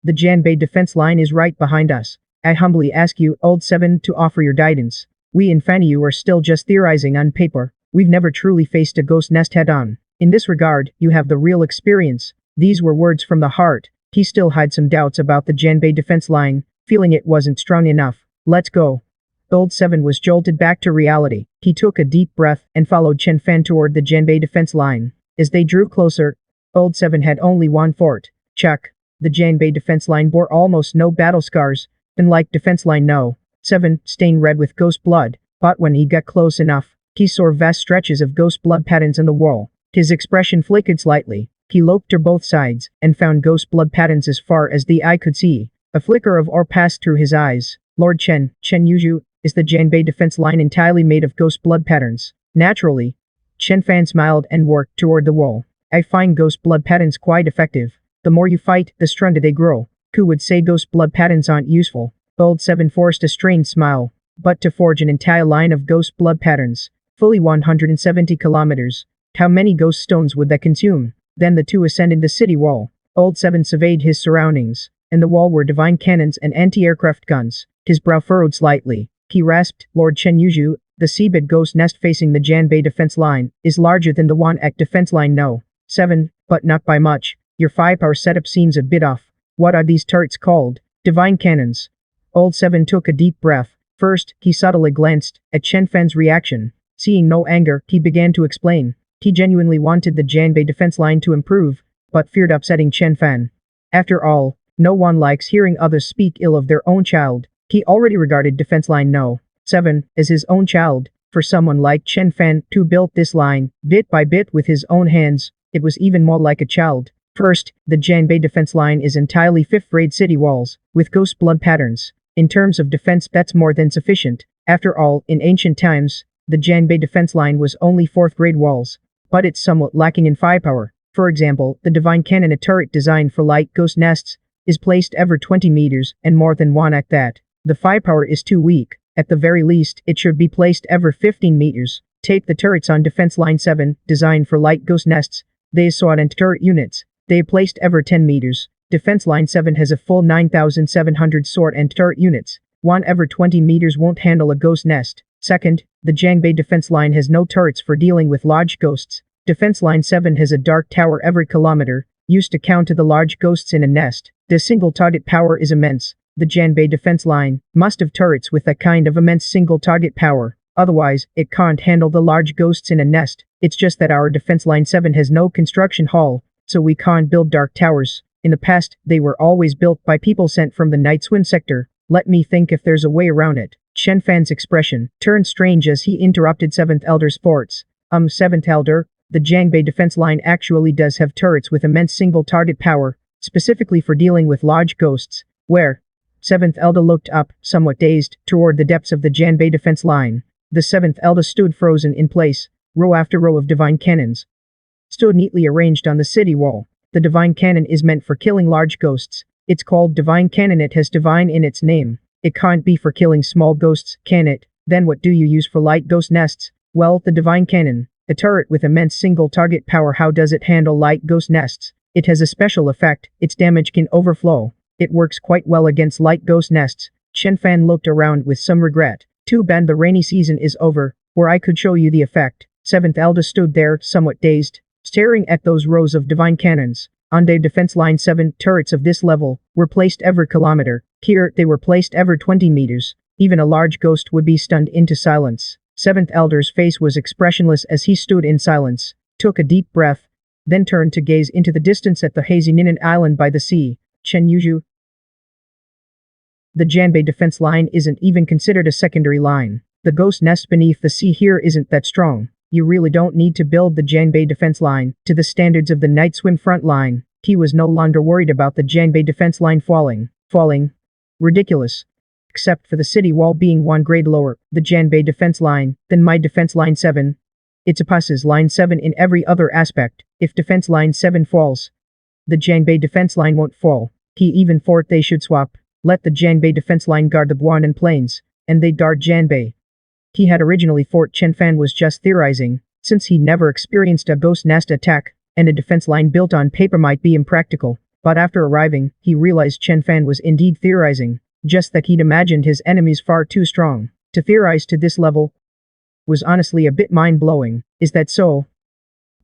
The Janbei defense line is right behind us. I humbly ask you, Old 7, to offer your guidance. We in Fanyu are still just theorizing on paper. We've never truly faced a ghost nest head-on. In this regard, you have the real experience. These were words from the heart. He still had some doubts about the Janbei defense line, feeling it wasn't strong enough. Let's go. Old 7 was jolted back to reality. He took a deep breath and followed Chen Fan toward the Janbei defense line. As they drew closer, Old 7 had only one fort. Check. The Janbei defense line bore almost no battle scars, unlike defense line No. 7, stained red with ghost blood, but when he got close enough, he saw vast stretches of ghost blood patterns in the wall. His expression flickered slightly. He looked to both sides and found ghost blood patterns as far as the eye could see. A flicker of awe passed through his eyes. Lord Chen Yuju, is the Janbei defense line entirely made of ghost blood patterns? Naturally. Chen Fan smiled and worked toward the wall. I find ghost blood patterns quite effective. The more you fight, the stronger they grow. Who would say ghost blood patterns aren't useful? Old 7 forced a strained smile. But to forge an entire line of ghost blood patterns, fully 170 kilometers, how many ghost stones would that consume? Then the two ascended the city wall. Old 7 surveyed his surroundings. In the wall were divine cannons and anti-aircraft guns. His brow furrowed slightly. He rasped, Lord Chen Yuju, the seabed ghost nest facing the Janbei defense line is larger than the one at defense line No. 7, but not by much. Your firepower setup seems a bit off. What are these turrets called? Divine cannons. Old 7 took a deep breath. First, he subtly glanced at Chen Fan's reaction. Seeing no anger, he began to explain. He genuinely wanted the Janbei defense line to improve, but feared upsetting Chen Fan. After all, no one likes hearing others speak ill of their own child. He already regarded defense line No. 7 as his own child. For someone like Chen Fan to build this line, bit by bit with his own hands, it was even more like a child. First, the Janbei defense line is entirely fifth-grade city walls, with ghost blood patterns. In terms of defense, that's more than sufficient. After all, in ancient times, the Janbei defense line was only fourth-grade walls. But it's somewhat lacking in firepower. For example, the divine cannon, a turret designed for light ghost nests, is placed every 20 meters and more than one at that. The firepower is too weak. At the very least, it should be placed every 15 meters. Take the turrets on defense line 7, designed for light ghost nests. They sought and turret units. They are placed every 10 meters. Defense line 7 has a full 9,700 sword and turret units. One every 20 meters won't handle a ghost nest. Second, the Janbei defense line has no turrets for dealing with large ghosts. Defense line 7 has a dark tower every kilometer, used to counter the large ghosts in a nest. The single target power is immense. The Janbei defense line must have turrets with that kind of immense single target power. Otherwise, it can't handle the large ghosts in a nest. It's just that our defense line 7 has no construction hall, so we can't build dark towers. In the past, they were always built by people sent from the Night Swim sector. Let me think if there's a way around it. Chen Fan's expression turned strange as he interrupted 7th Elder's thoughts. 7th Elder, the Janbei defense line actually does have turrets with immense single target power, specifically for dealing with large ghosts. Where? 7th Elder looked up, somewhat dazed, toward the depths of the Janbei defense line. The 7th Elder stood frozen in place. Row after row of divine cannons stood neatly arranged on the city wall. The divine cannon is meant for killing large ghosts. It's called divine cannon. It has divine in its name. It can't be for killing small ghosts, can it? Then what do you use for light ghost nests? Well, the divine cannon. A turret with immense single target power. How does it handle light ghost nests? It has a special effect. Its damage can overflow. It works quite well against light ghost nests. Chen Fan looked around with some regret. Too bad the rainy season is over, or I could show you the effect. Seventh Elder stood there, somewhat dazed, staring at those rows of divine cannons. On the defense line 7, turrets of this level were placed every kilometer. Here, they were placed every 20 meters. Even a large ghost would be stunned into silence. Seventh Elder's face was expressionless as he stood in silence, took a deep breath, then turned to gaze into the distance at the hazy Ninan Island by the sea. Chen Yuzhu. The Janbei defense line isn't even considered a secondary line. The ghost nest beneath the sea here isn't that strong. You really don't need to build the Janbei defense line to the standards of the Night Swim front line. He was no longer worried about the Janbei defense line falling. Ridiculous. Except for the city wall being 1 grade lower, the Janbei defense line, than my defense line 7. It surpasses line 7 in every other aspect. If defense line 7 falls, the Janbei defense line won't fall. He even thought they should swap. Let the Janbei defense line guard the Buanan plains, and they guard Janbei. He had originally thought Chen Fan was just theorizing, since he never experienced a ghost nest attack, and a defense line built on paper might be impractical. But after arriving, he realized Chen Fan was indeed theorizing, just that he'd imagined his enemies far too strong. To theorize to this level was honestly a bit mind-blowing. Is that so?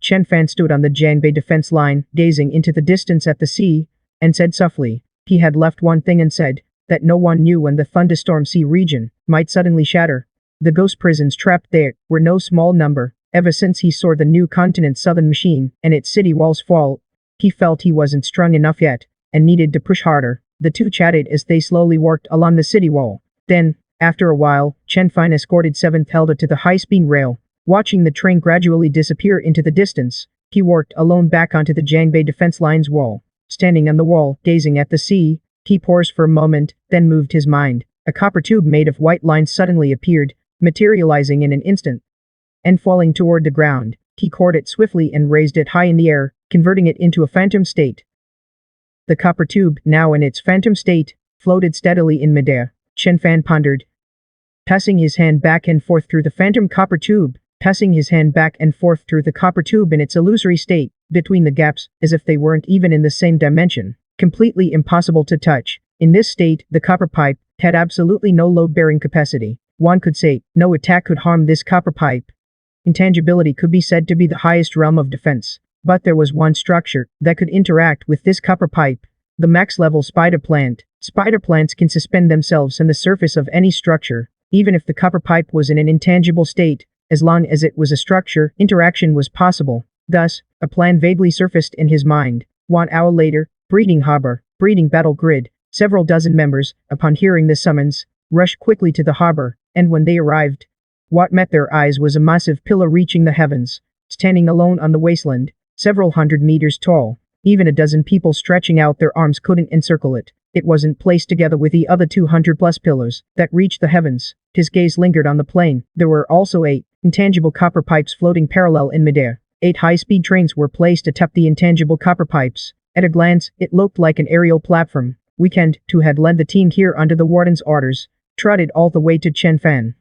Chen Fan stood on the Janbei defense line, gazing into the distance at the sea, and said softly, he had left one thing unsaid, that no one knew when the thunderstorm sea region might suddenly shatter. The ghost prisons trapped there were no small number. Ever since he saw the new continent southern machine and its city walls fall, he felt he wasn't strong enough yet, and needed to push harder. The two chatted as they slowly walked along the city wall. Then, after a while, Chen Fan escorted 7th Elder to the high-speed rail. Watching the train gradually disappear into the distance, he walked alone back onto the Janbei defense line's wall. Standing on the wall, gazing at the sea, he paused for a moment, then moved his mind. A copper tube made of white lines suddenly appeared, materializing in an instant, and falling toward the ground. He caught it swiftly and raised it high in the air, converting it into a phantom state. The copper tube, now in its phantom state, floated steadily in midair. Chen Fan pondered, passing his hand back and forth through the phantom copper tube, passing his hand back and forth through the copper tube in its illusory state, between the gaps, as if they weren't even in the same dimension. Completely impossible to touch. In this state, the copper pipe had absolutely no load-bearing capacity. One could say, no attack could harm this copper pipe. Intangibility could be said to be the highest realm of defense. But there was one structure that could interact with this copper pipe. The max-level spider plant. Spider plants can suspend themselves on the surface of any structure, even if the copper pipe was in an intangible state. As long as it was a structure, interaction was possible. Thus, a plan vaguely surfaced in his mind. 1 hour later, breeding harbor, breeding battle grid. Several dozen members, upon hearing the summons, rushed quickly to the harbor, and when they arrived, what met their eyes was a massive pillar reaching the heavens, standing alone on the wasteland, several hundred meters tall. Even a dozen people stretching out their arms couldn't encircle it. It wasn't placed together with the other 200+ pillars that reached the heavens. His gaze lingered on the plain. There were also 8 intangible copper pipes floating parallel in midair. 8 high-speed trains were placed atop the intangible copper pipes. At a glance, it looked like an aerial platform. Weekend, who had led the team here under the warden's orders, trotted all the way to Chen Fan.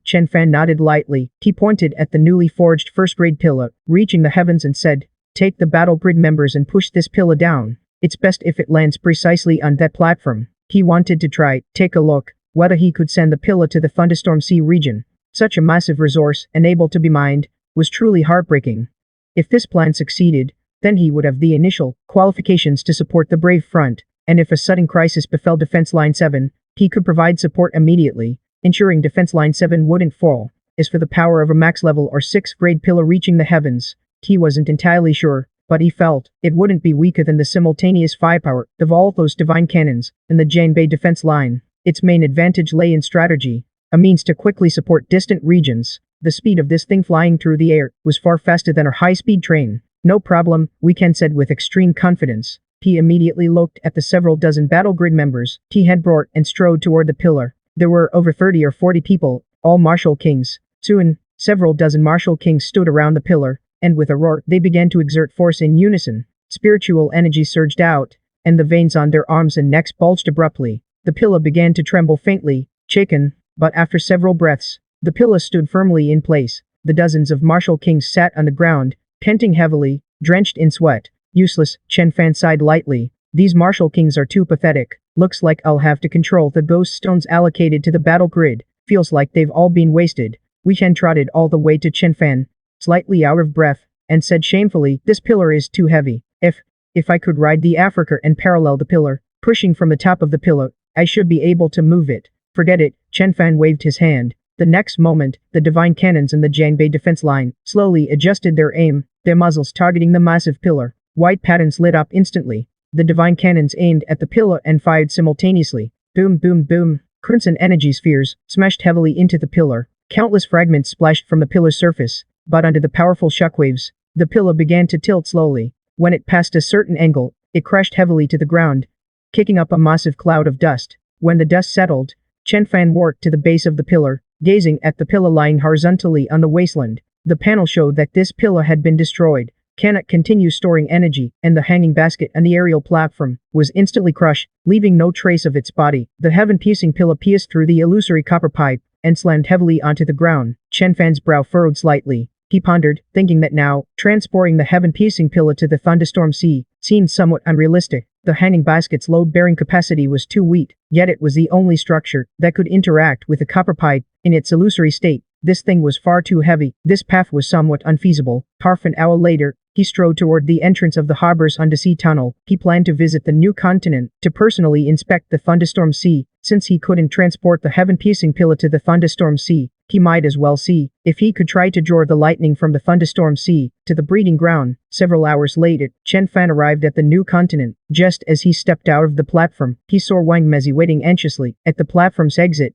Chen Fan nodded lightly. He pointed at the newly forged first-grade pillar, reaching the heavens, and said, take the battle grid members and push this pillar down. It's best if it lands precisely on that platform. He wanted to take a look, whether he could send the pillar to the Thunderstorm Sea region. Such a massive resource, unable to be mined, was truly heartbreaking. If this plan succeeded, then he would have the initial qualifications to support the Brave Front, and if a sudden crisis befell Defense Line 7, he could provide support immediately, ensuring Defense Line 7 wouldn't fall. As for the power of a max level or 6th grade pillar reaching the heavens, he wasn't entirely sure, but he felt it wouldn't be weaker than the simultaneous firepower of all those divine cannons in the Janbei defense line. Its main advantage lay in strategy, a means to quickly support distant regions. The speed of this thing flying through the air was far faster than our high-speed train. No problem, Weekend said with extreme confidence. He immediately looked at the several dozen battle grid members he had brought and strode toward the pillar. There were over 30 or 40 people, all martial kings. Soon, several dozen martial kings stood around the pillar, and with a roar they began to exert force in unison. Spiritual energy surged out, and the veins on their arms and necks bulged abruptly. The pillar began to tremble faintly, shaken, but after several breaths, the pillar stood firmly in place. The dozens of martial kings sat on the ground, panting heavily, drenched in sweat. Useless, Chen Fan sighed lightly. These martial kings are too pathetic. Looks like I'll have to control the ghost stones allocated to the battle grid. Feels like they've all been wasted. Wei Shen trotted all the way to Chen Fan, slightly out of breath, and said shamefully, this pillar is too heavy. If I could ride the Africa and parallel the pillar, pushing from the top of the pillar, I should be able to move it. Forget it, Chen Fan waved his hand. The next moment, the divine cannons in the Jiangbei defense line slowly adjusted their aim, their muzzles targeting the massive pillar. White patterns lit up instantly. The divine cannons aimed at the pillar and fired simultaneously. Boom, boom, boom. Crimson energy spheres smashed heavily into the pillar. Countless fragments splashed from the pillar's surface, but under the powerful shockwaves, the pillar began to tilt slowly. When it passed a certain angle, it crashed heavily to the ground, kicking up a massive cloud of dust. When the dust settled, Chen Fan walked to the base of the pillar, gazing at the pillar lying horizontally on the wasteland. The panel showed that this pillar had been destroyed, cannot continue storing energy, and the hanging basket on the aerial platform was instantly crushed, leaving no trace of its body. The heaven-piercing pillar pierced through the illusory copper pipe and slammed heavily onto the ground. Chen Fan's brow furrowed slightly. He pondered, thinking that now, transporting the heaven-piercing pillar to the thunderstorm sea seemed somewhat unrealistic. The hanging basket's load-bearing capacity was too weak, yet it was the only structure that could interact with the copper pipe in its illusory state. This thing was far too heavy. This path was somewhat unfeasible. Half an hour later, he strode toward the entrance of the harbor's undersea tunnel. He planned to visit the new continent to personally inspect the thunderstorm sea. Since he couldn't transport the heaven-piercing pillar to the thunderstorm sea, he might as well see if he could try to draw the lightning from the thunderstorm sea to the breeding ground. Several hours later, Chen Fan arrived at the new continent. Just as he stepped out of the platform, he saw Wang Mezi waiting anxiously at the platform's exit.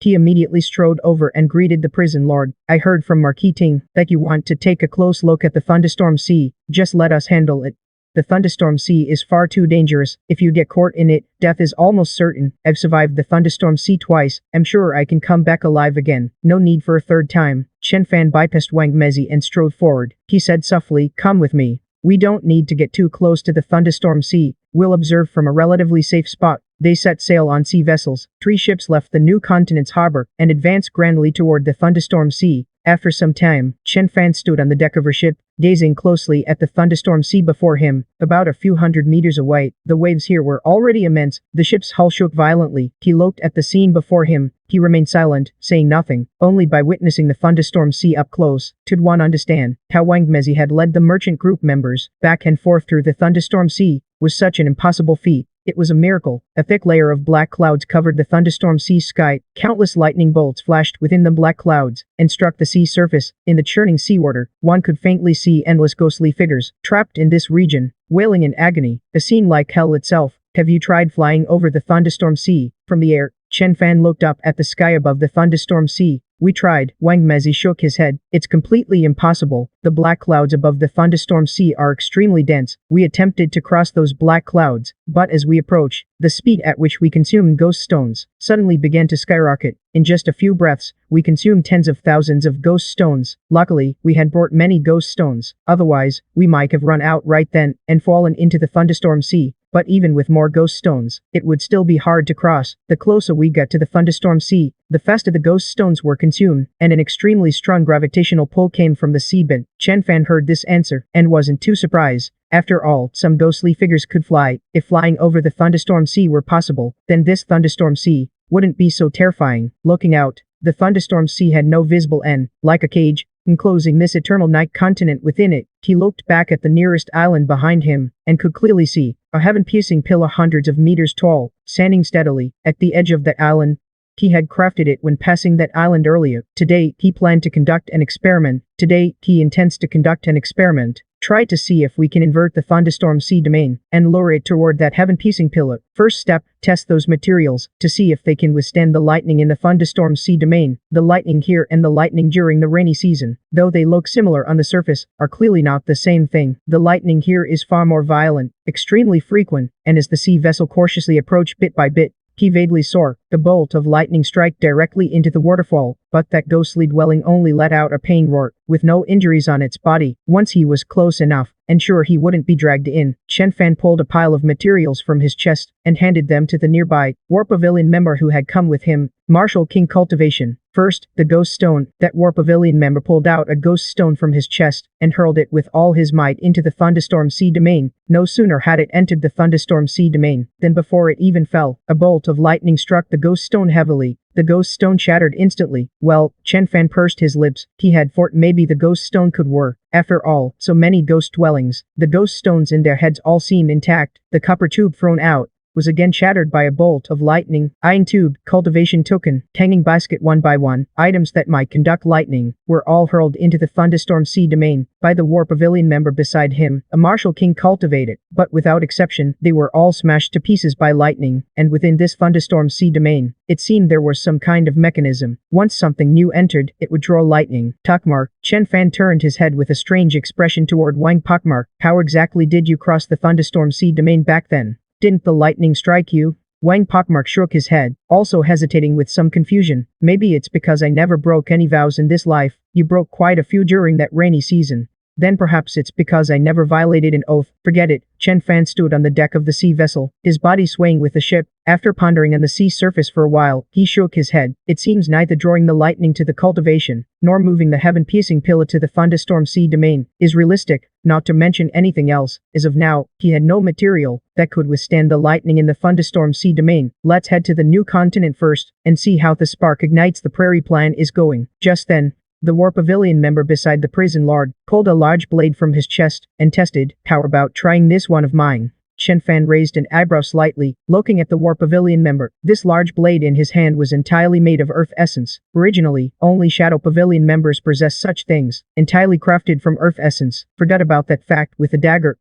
He immediately strode over and greeted the prison lord. I heard from Marquis Ting that you want to take a close look at the thunderstorm sea. Just let us handle it. The thunderstorm sea is far too dangerous. If you get caught in it, death is almost certain. I've survived the thunderstorm sea twice. I'm sure I can come back alive again. No need for a third time. Chen Fan bypassed Wang Mezi and strode forward. He said softly, come with me. We don't need to get too close to the thunderstorm sea. We'll observe from a relatively safe spot. They set sail on sea vessels. 3 ships left the new continent's harbor and advanced grandly toward the thunderstorm sea. After some time, Chen Fan stood on the deck of her ship, gazing closely at the thunderstorm sea before him. About a few hundred meters away, the waves here were already immense. The ship's hull shook violently. He looked at the scene before him. He remained silent, saying nothing. Only by witnessing the thunderstorm sea up close could one understand how Wang Mezi had led the merchant group members back and forth through the thunderstorm sea was such an impossible feat. It was a miracle. A thick layer of black clouds covered the thunderstorm sea sky. Countless lightning bolts flashed within the black clouds and struck the sea surface. In the churning seawater, one could faintly see endless ghostly figures trapped in this region, wailing in agony. A scene like hell itself. Have you tried flying over the thunderstorm sea from the air? Chen Fan looked up at the sky above the thunderstorm sea. We tried. Wang Mezi shook his head. It's completely impossible. The black clouds above the thunderstorm sea are extremely dense. We attempted to cross those black clouds, but as we approached, the speed at which we consumed ghost stones suddenly began to skyrocket. In just a few breaths, we consumed tens of thousands of ghost stones. Luckily, we had brought many ghost stones. Otherwise, we might have run out right then and fallen into the thunderstorm sea. But even with more ghost stones, it would still be hard to cross. The closer we got to the thunderstorm sea, the faster the ghost stones were consumed, and an extremely strong gravitational pull came from the seabed. Chen Fan heard this answer and wasn't too surprised. After all, some ghostly figures could fly. If flying over the thunderstorm sea were possible, then this thunderstorm sea wouldn't be so terrifying. Looking out, the thunderstorm sea had no visible end, like a cage, enclosing this eternal night continent within it. He looked back at the nearest island behind him, and could clearly see a heaven-piercing pillar hundreds of meters tall, standing steadily at the edge of that island. He had crafted it when passing that island earlier. Today, he planned to conduct an experiment. Today, he intends to conduct an experiment. Try to see if we can invert the thunderstorm sea domain and lure it toward that heaven-piercing pillar. First step, test those materials to see if they can withstand the lightning in the thunderstorm sea domain. The lightning here and the lightning during the rainy season, though they look similar on the surface, are clearly not the same thing. The lightning here is far more violent, extremely frequent, and as the sea vessel cautiously approached bit by bit, he vaguely saw The bolt of lightning struck directly into the waterfall, but that ghostly dwelling only let out a pain roar, with no injuries on its body. Once he was close enough, and sure he wouldn't be dragged in, Chen Fan pulled a pile of materials from his chest and handed them to the nearby War Pavilion member who had come with him. Martial King Cultivation. First, the ghost stone. That War Pavilion member pulled out a ghost stone from his chest and hurled it with all his might into the thunderstorm sea domain. No sooner had it entered the thunderstorm sea domain than before it even fell, a bolt of lightning struck the ghost stone heavily. The ghost stone shattered instantly. Well, Chen Fan pursed his lips. He had thought maybe the ghost stone could work. After all, so many ghost dwellings. The ghost stones in their heads all seemed intact. The copper tube thrown out was again shattered by a bolt of lightning. Iron tube, cultivation token, hanging basket. One by one, items that might conduct lightning were all hurled into the thunderstorm sea domain by the War Pavilion member beside him, a martial king cultivated, but without exception, they were all smashed to pieces by lightning, and within this thunderstorm sea domain, it seemed there was some kind of mechanism. Once something new entered, it would draw lightning. Takmar. Chen Fan turned his head with a strange expression toward Wang Pakmar. How exactly did you cross the thunderstorm sea domain back then? Didn't the lightning strike you? Wang Pakmark shook his head, also hesitating with some confusion. Maybe it's because I never broke any vows in this life. You broke quite a few during that rainy season. Then perhaps it's because I never violated an oath. Forget it. Chen Fan stood on the deck of the sea vessel, his body swaying with the ship. After pondering on the sea surface for a while, he shook his head. It seems neither drawing the lightning to the cultivation, nor moving the heaven-piercing pillar to the thunderstorm sea domain, is realistic, not to mention anything else. As of now, he had no material that could withstand the lightning in the thunderstorm sea domain. Let's head to the new continent first, and see how the spark ignites the prairie plan is going. Just then, the War Pavilion member beside the prison lord pulled a large blade from his chest and tested, "How about trying this one of mine?" Chen Fan raised an eyebrow slightly, looking at the War Pavilion member. This large blade in his hand was entirely made of earth essence. Originally, only Shadow Pavilion members possessed such things, entirely crafted from earth essence. Forgot about that fact with the dagger.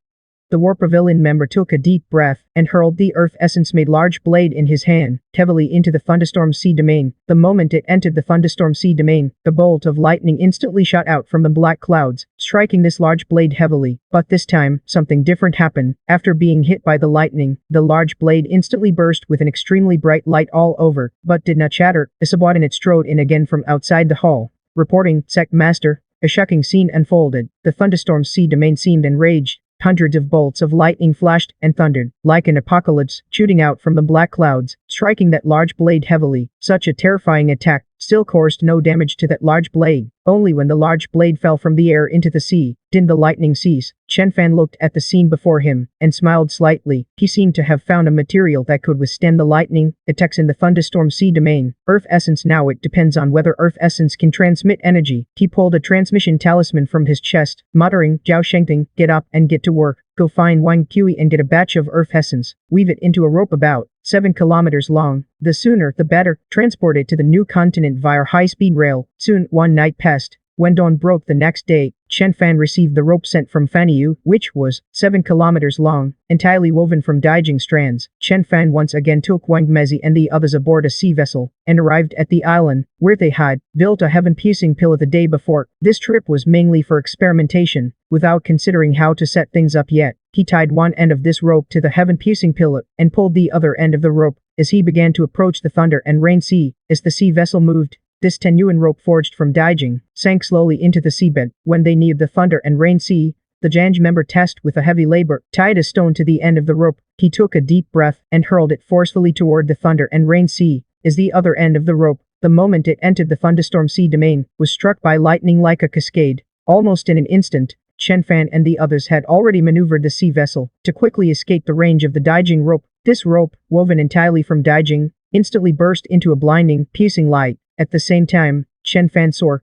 The War Pavilion member took a deep breath and hurled the earth essence-made large blade in his hand heavily into the thunderstorm sea domain. The moment it entered the thunderstorm sea domain, the bolt of lightning instantly shot out from the black clouds, striking this large blade heavily. But this time, something different happened. After being hit by the lightning, the large blade instantly burst with an extremely bright light all over, but did not shatter. A subordinate strode in again from outside the hall, reporting, "Sect Master." A shocking scene unfolded. The thunderstorm sea domain seemed enraged. Hundreds of bolts of lightning flashed and thundered, like an apocalypse, shooting out from the black clouds, striking that large blade heavily. Such a terrifying attack still caused no damage to that large blade. Only when the large blade fell from the air into the sea did the lightning cease. Chen Fan looked at the scene before him and smiled slightly. He seemed to have found a material that could withstand the lightning attacks in the thunderstorm sea domain. Earth essence. Now it depends on whether earth essence can transmit energy. He pulled a transmission talisman from his chest, muttering, "Zhao Shengting, get up and get to work. Go find Wang Kui and get a batch of earth essence. Weave it into a rope about 7 kilometers long. The sooner the better. Transport it to the new continent via high-speed rail." Soon, one night passed. When dawn broke the next day, Chen Fan received the rope sent from Fanyu, which was 7 kilometers long, entirely woven from Daijing strands. Chen Fan once again took Wang Mezi and the others aboard a sea vessel, and arrived at the island, where they had built a heaven-piercing pillar the day before. This trip was mainly for experimentation, without considering how to set things up yet. He tied one end of this rope to the heaven-piercing pillar, and pulled the other end of the rope, as he began to approach the thunder and rain sea. As the sea vessel moved, this tenuan rope forged from Daijing sank slowly into the seabed. When they neared the thunder and rain sea, the Janj member, tasked with a heavy labor, tied a stone to the end of the rope. He took a deep breath and hurled it forcefully toward the thunder and rain sea. As the other end of the rope, the moment it entered the thunderstorm sea domain, was struck by lightning like a cascade. Almost in an instant, Chen Fan and the others had already maneuvered the sea vessel to quickly escape the range of the Daijing rope. This rope, woven entirely from Daijing, instantly burst into a blinding, piercing light. At the same time, Chen Fan saw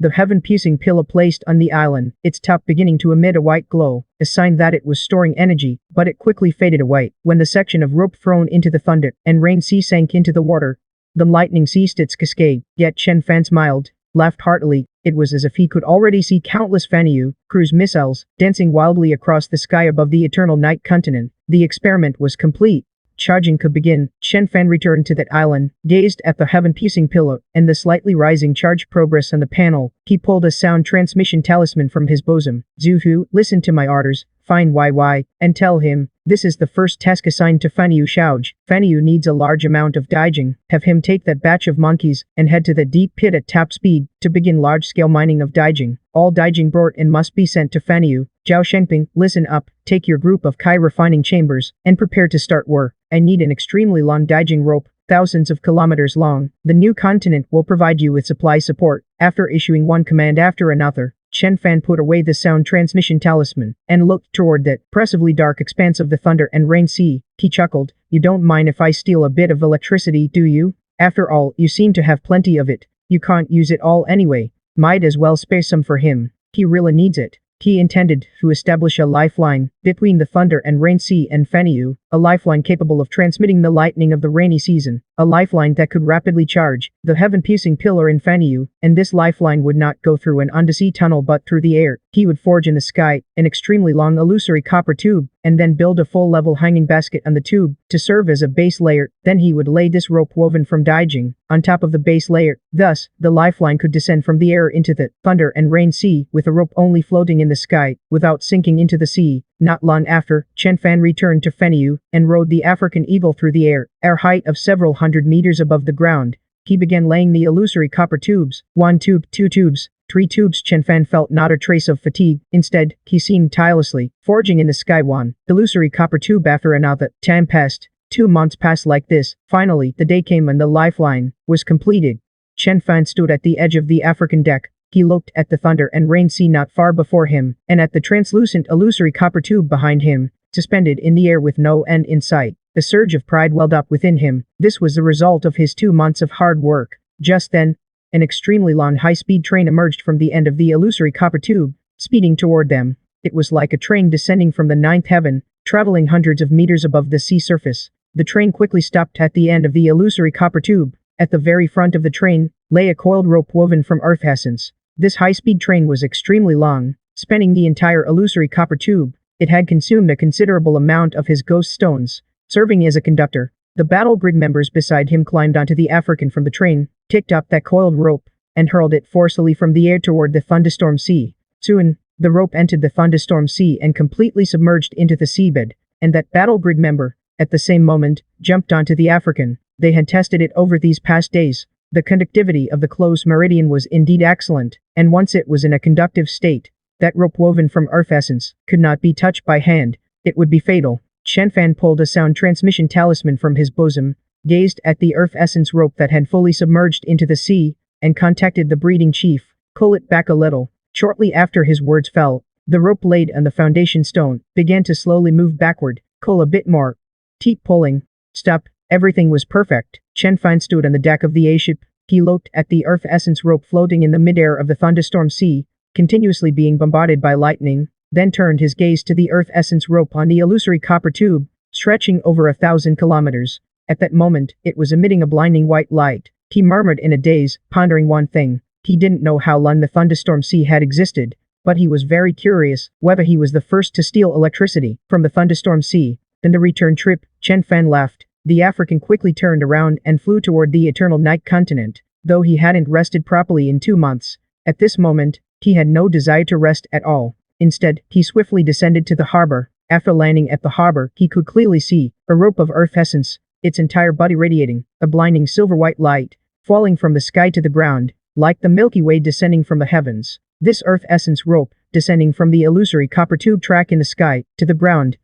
the heaven-piercing pillar placed on the island, its top beginning to emit a white glow, a sign that it was storing energy, but it quickly faded away. When the section of rope thrown into the thunder and rain sea sank into the water, the lightning ceased its cascade. Yet Chen Fan smiled, laughed heartily. It was as if he could already see countless Fanyu cruise missiles dancing wildly across the sky above the eternal night continent. The experiment was complete. Charging could begin. Chen Fan returned to that island, gazed at the heaven-piercing pillar, and the slightly rising charge progress on the panel. He pulled a sound transmission talisman from his bosom. "Zuhu, listen to my orders. find YY, and tell him, this is the first task assigned to Fanyu Xiaoj. Fanyu needs a large amount of Daijing. Have him take that batch of monkeys and head to the deep pit at top speed to begin large-scale mining of Daijing. All Daijing brought in must be sent to Fanyu. Zhao Shengping, listen up, take your group of Kai refining chambers and prepare to start work. I need an extremely long Daijing rope, thousands of kilometers long. The new continent will provide you with supply support. After issuing one command after another, Chen Fan put away the sound transmission talisman and looked toward that oppressively dark expanse of the thunder and rain sea. He chuckled, you don't mind if I steal a bit of electricity, do you? After all, you seem to have plenty of it. You can't use it all anyway. Might as well spare some for him. He really needs it. He intended to establish a lifeline between the thunder and rain sea and Fanyu, a lifeline capable of transmitting the lightning of the rainy season, a lifeline that could rapidly charge the heaven-piercing pillar in Fanyu, and this lifeline would not go through an undersea tunnel but through the air. He would forge in the sky an extremely long illusory copper tube, and then build a full-level hanging basket on the tube to serve as a base layer. Then he would lay this rope woven from Daijing on top of the base layer. Thus, the lifeline could descend from the air into the thunder and rain sea with a rope only floating in the sky without sinking into the sea. Not long after, Chen Fan returned to Fanyu and rode the African eagle through the air, at a height of several hundred meters above the ground. He began laying the illusory copper tubes. 1 tube, 2 tubes, 3 tubes. Chen Fan felt not a trace of fatigue. Instead, he seemed tirelessly forging in the sky one illusory copper tube after another. Time passed. 2 months passed like this. Finally, the day came when the lifeline was completed. Chen Fan stood at the edge of the African deck. He looked at the thunder and rain sea not far before him, and at the translucent illusory copper tube behind him, suspended in the air with no end in sight. A surge of pride welled up within him. This was the result of his 2 months of hard work. Just then, an extremely long high-speed train emerged from the end of the illusory copper tube, speeding toward them. It was like a train descending from the ninth heaven, traveling hundreds of meters above the sea surface. The train quickly stopped at the end of the illusory copper tube. At the very front of the train lay a coiled rope woven from earth essence. This high-speed train was extremely long, spanning the entire illusory copper tube. It had consumed a considerable amount of his ghost stones, serving as a conductor. The battle grid members beside him climbed onto the African from the train, picked up that coiled rope, and hurled it forcefully from the air toward the thunderstorm sea. Soon, the rope entered the thunderstorm sea and completely submerged into the seabed, and that battle grid member, at the same moment, jumped onto the African. They had tested it over these past days. The conductivity of the closed meridian was indeed excellent, and once it was in a conductive state, that rope woven from earth essence could not be touched by hand. It would be fatal. Chen Fan pulled a sound transmission talisman from his bosom, gazed at the earth essence rope that had fully submerged into the sea, and contacted the breeding chief. Pull it back a little. Shortly after his words fell, the rope laid on the foundation stone began to slowly move backward. Pull a bit more. Keep pulling. Stop. Everything was perfect. Chen Fan stood on the deck of the A-ship. He looked at the earth essence rope floating in the midair of the thunderstorm sea, continuously being bombarded by lightning, then turned his gaze to the earth essence rope on the illusory copper tube, stretching over 1,000 kilometers. At that moment, it was emitting a blinding white light. He murmured in a daze, pondering one thing. He didn't know how long the thunderstorm sea had existed, but he was very curious whether he was the first to steal electricity from the thunderstorm sea. In the return trip, Chen Fan laughed. The African quickly turned around and flew toward the eternal night continent, though he hadn't rested properly in 2 months. At this moment, he had no desire to rest at all. Instead, he swiftly descended to the harbor. After landing at the harbor, he could clearly see a rope of earth essence, its entire body radiating a blinding silver-white light, falling from the sky to the ground, like the Milky Way descending from the heavens. This earth essence rope, descending from the illusory copper tube track in the sky to the ground,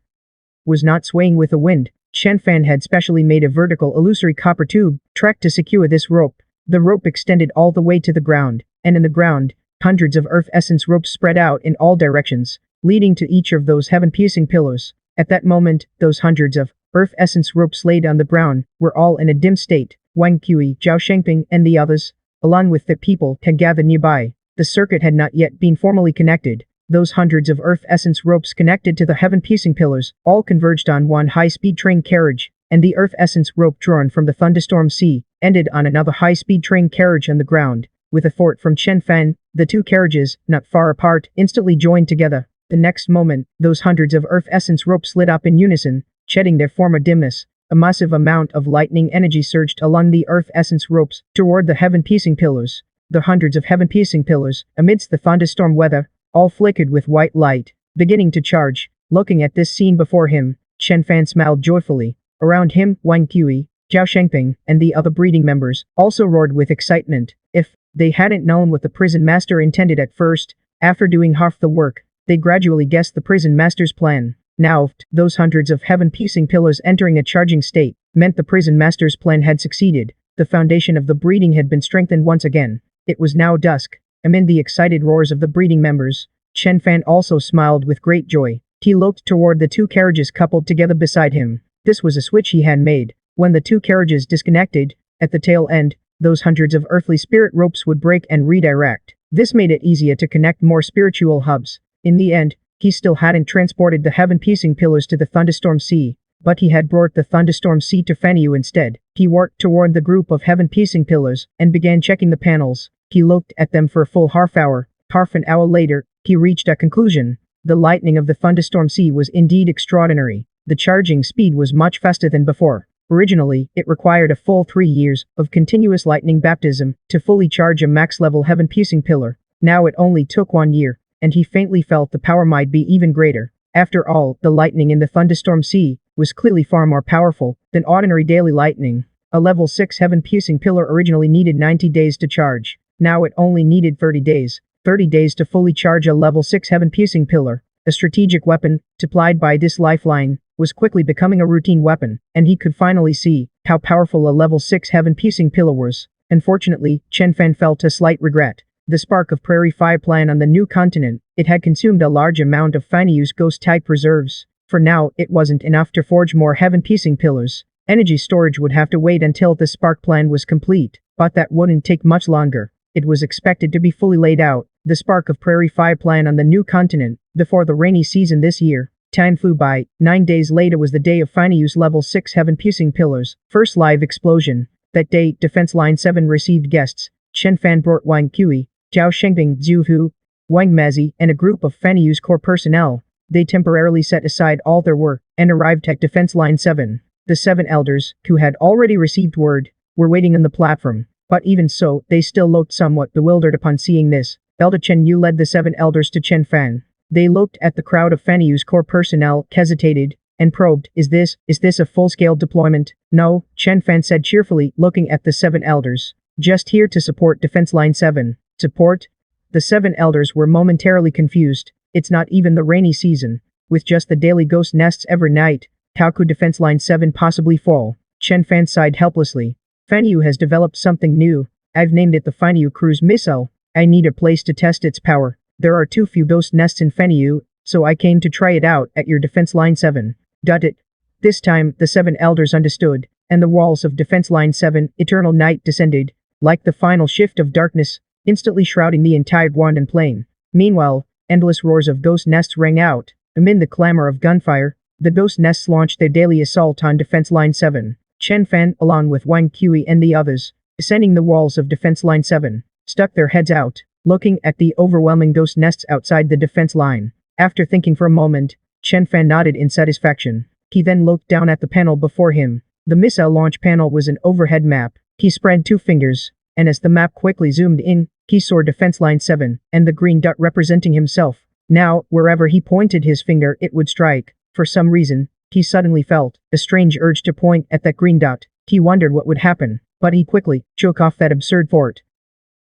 was not swaying with the wind. Chen Fan had specially made a vertical illusory copper tube track to secure this rope. The rope extended all the way to the ground, and in the ground, hundreds of earth essence ropes spread out in all directions, leading to each of those heaven-piercing pillars. At that moment, those hundreds of earth essence ropes laid on the ground were all in a dim state. Wang Kui, Zhao Shengping, and the others, along with the people, had gathered nearby. The circuit had not yet been formally connected. Those hundreds of earth essence ropes connected to the heaven-piercing pillars all converged on one high-speed train carriage, and the earth essence rope drawn from the thunderstorm sea ended on another high-speed train carriage on the ground. With a thought from Chen Fan, the two carriages, not far apart, instantly joined together. The next moment, those hundreds of earth essence ropes lit up in unison, shedding their former dimness. A massive amount of lightning energy surged along the earth essence ropes toward the heaven-piercing pillars. The hundreds of heaven-piercing pillars, amidst the thunderstorm weather, all flickered with white light, beginning to charge. Looking at this scene before him, Chen Fan smiled joyfully. Around him, Wang Qi, Zhao Shengping, and the other breeding members also roared with excitement. If they hadn't known what the prison master intended at first, after doing half the work, they gradually guessed the prison master's plan. Now, those hundreds of heaven-piercing pillars entering a charging state meant the prison master's plan had succeeded. The foundation of the breeding had been strengthened once again. It was now dusk. Amid the excited roars of the breeding members, Chen Fan also smiled with great joy. He looked toward the two carriages coupled together beside him. This was a switch he had made. When the two carriages disconnected, at the tail end, those hundreds of earthly spirit ropes would break and redirect. This made it easier to connect more spiritual hubs. In the end, he still hadn't transported the heaven-piercing pillars to the thunderstorm sea, but he had brought the thunderstorm sea to Fanyu instead. He worked toward the group of heaven-piercing pillars and began checking the panels. He looked at them for a full half hour. Half an hour later, he reached a conclusion. The lightning of the thunderstorm sea was indeed extraordinary. The charging speed was much faster than before. Originally, it required a full 3 years of continuous lightning baptism to fully charge a max-level heaven-piercing pillar. Now it only took 1 year, and he faintly felt the power might be even greater. After all, the lightning in the thunderstorm sea was clearly far more powerful than ordinary daily lightning. A level 6 heaven-piercing pillar originally needed 90 days to charge. Now it only needed 30 days. 30 days to fully charge a level 6 heaven-piercing pillar. A strategic weapon, supplied by this lifeline, was quickly becoming a routine weapon, and he could finally see how powerful a level 6 heaven-piercing pillar was. Unfortunately, Chen Fan felt a slight regret. The spark of prairie fire plan on the new continent, it had consumed a large amount of Fanyu's ghost-type reserves. For now, it wasn't enough to forge more heaven-piercing pillars. Energy storage would have to wait until the spark plan was complete, but that wouldn't take much longer. It was expected to be fully laid out, the spark of prairie fire plan on the new continent, before the rainy season this year. Time flew by. 9 days later was the day of Fanyu's level 6 heaven-piercing pillars. First live explosion. That day, Defense Line 7 received guests. Chen Fan brought Wang Qi, Zhao Shengping, Zhu Hu, Wang Mazi, and a group of Fanyu's core personnel. They temporarily set aside all their work and arrived at Defense Line 7. The 7 elders, who had already received word, were waiting on the platform. But even so, they still looked somewhat bewildered upon seeing this. Elder Chen Yu led the 7 elders to Chen Fan. They looked at the crowd of Fanyu's core personnel, hesitated, and probed, Is this a full-scale deployment? No, Chen Fan said cheerfully, looking at the 7 elders. Just here to support Defense Line 7. Support? The 7 elders were momentarily confused. It's not even the rainy season. With just the daily ghost nests every night, how could Defense Line 7 possibly fall? Chen Fan sighed helplessly. Fanyu has developed something new. I've named it the Fanyu Cruise Missile. I need a place to test its power. There are too few ghost nests in Fanyu, so I came to try it out at your Defense Line 7. It. This time, the 7 elders understood, and the walls of Defense Line 7, eternal night descended, like the final shift of darkness, instantly shrouding the entire Guandan plain. Meanwhile, endless roars of ghost nests rang out. Amid the clamor of gunfire, the ghost nests launched their daily assault on Defense Line 7. Chen Fan, along with Wang Qi and the others, ascending the walls of Defense Line 7, stuck their heads out, looking at the overwhelming ghost nests outside the defense line. After thinking for a moment, Chen Fan nodded in satisfaction. He then looked down at the panel before him. The missile launch panel was an overhead map. He spread 2 fingers, and as the map quickly zoomed in, he saw Defense Line 7, and the green dot representing himself. Now, wherever he pointed his finger it would strike. For some reason, he suddenly felt a strange urge to point at that green dot. He wondered what would happen, but he quickly shook off that absurd thought.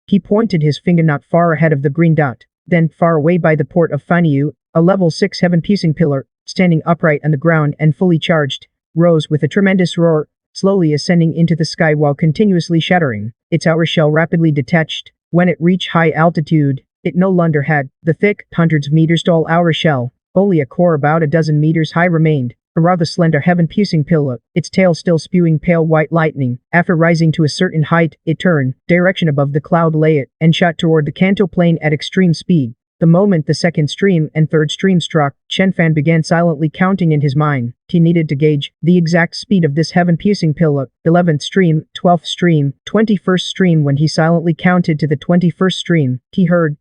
He pointed his finger not far ahead of the green dot, then far away by the port of Fanyu, a level 6 heaven-piercing pillar, standing upright on the ground and fully charged, rose with a tremendous roar, slowly ascending into the sky while continuously shattering. Its outer shell rapidly detached. When it reached high altitude, it no longer had the thick, hundreds of meters tall outer shell. Only a core about a dozen meters high remained. A rather slender heaven-piercing pillar, its tail still spewing pale white lightning. After rising to a certain height, it turned direction above the cloud layer and shot toward the Kanto plain at extreme speed. The moment the second stream and third stream struck, Chen Fan began silently counting in his mind. He needed to gauge the exact speed of this heaven-piercing pillar. 11th stream, 12th stream, 21st stream. When he silently counted to the 21st stream, he heard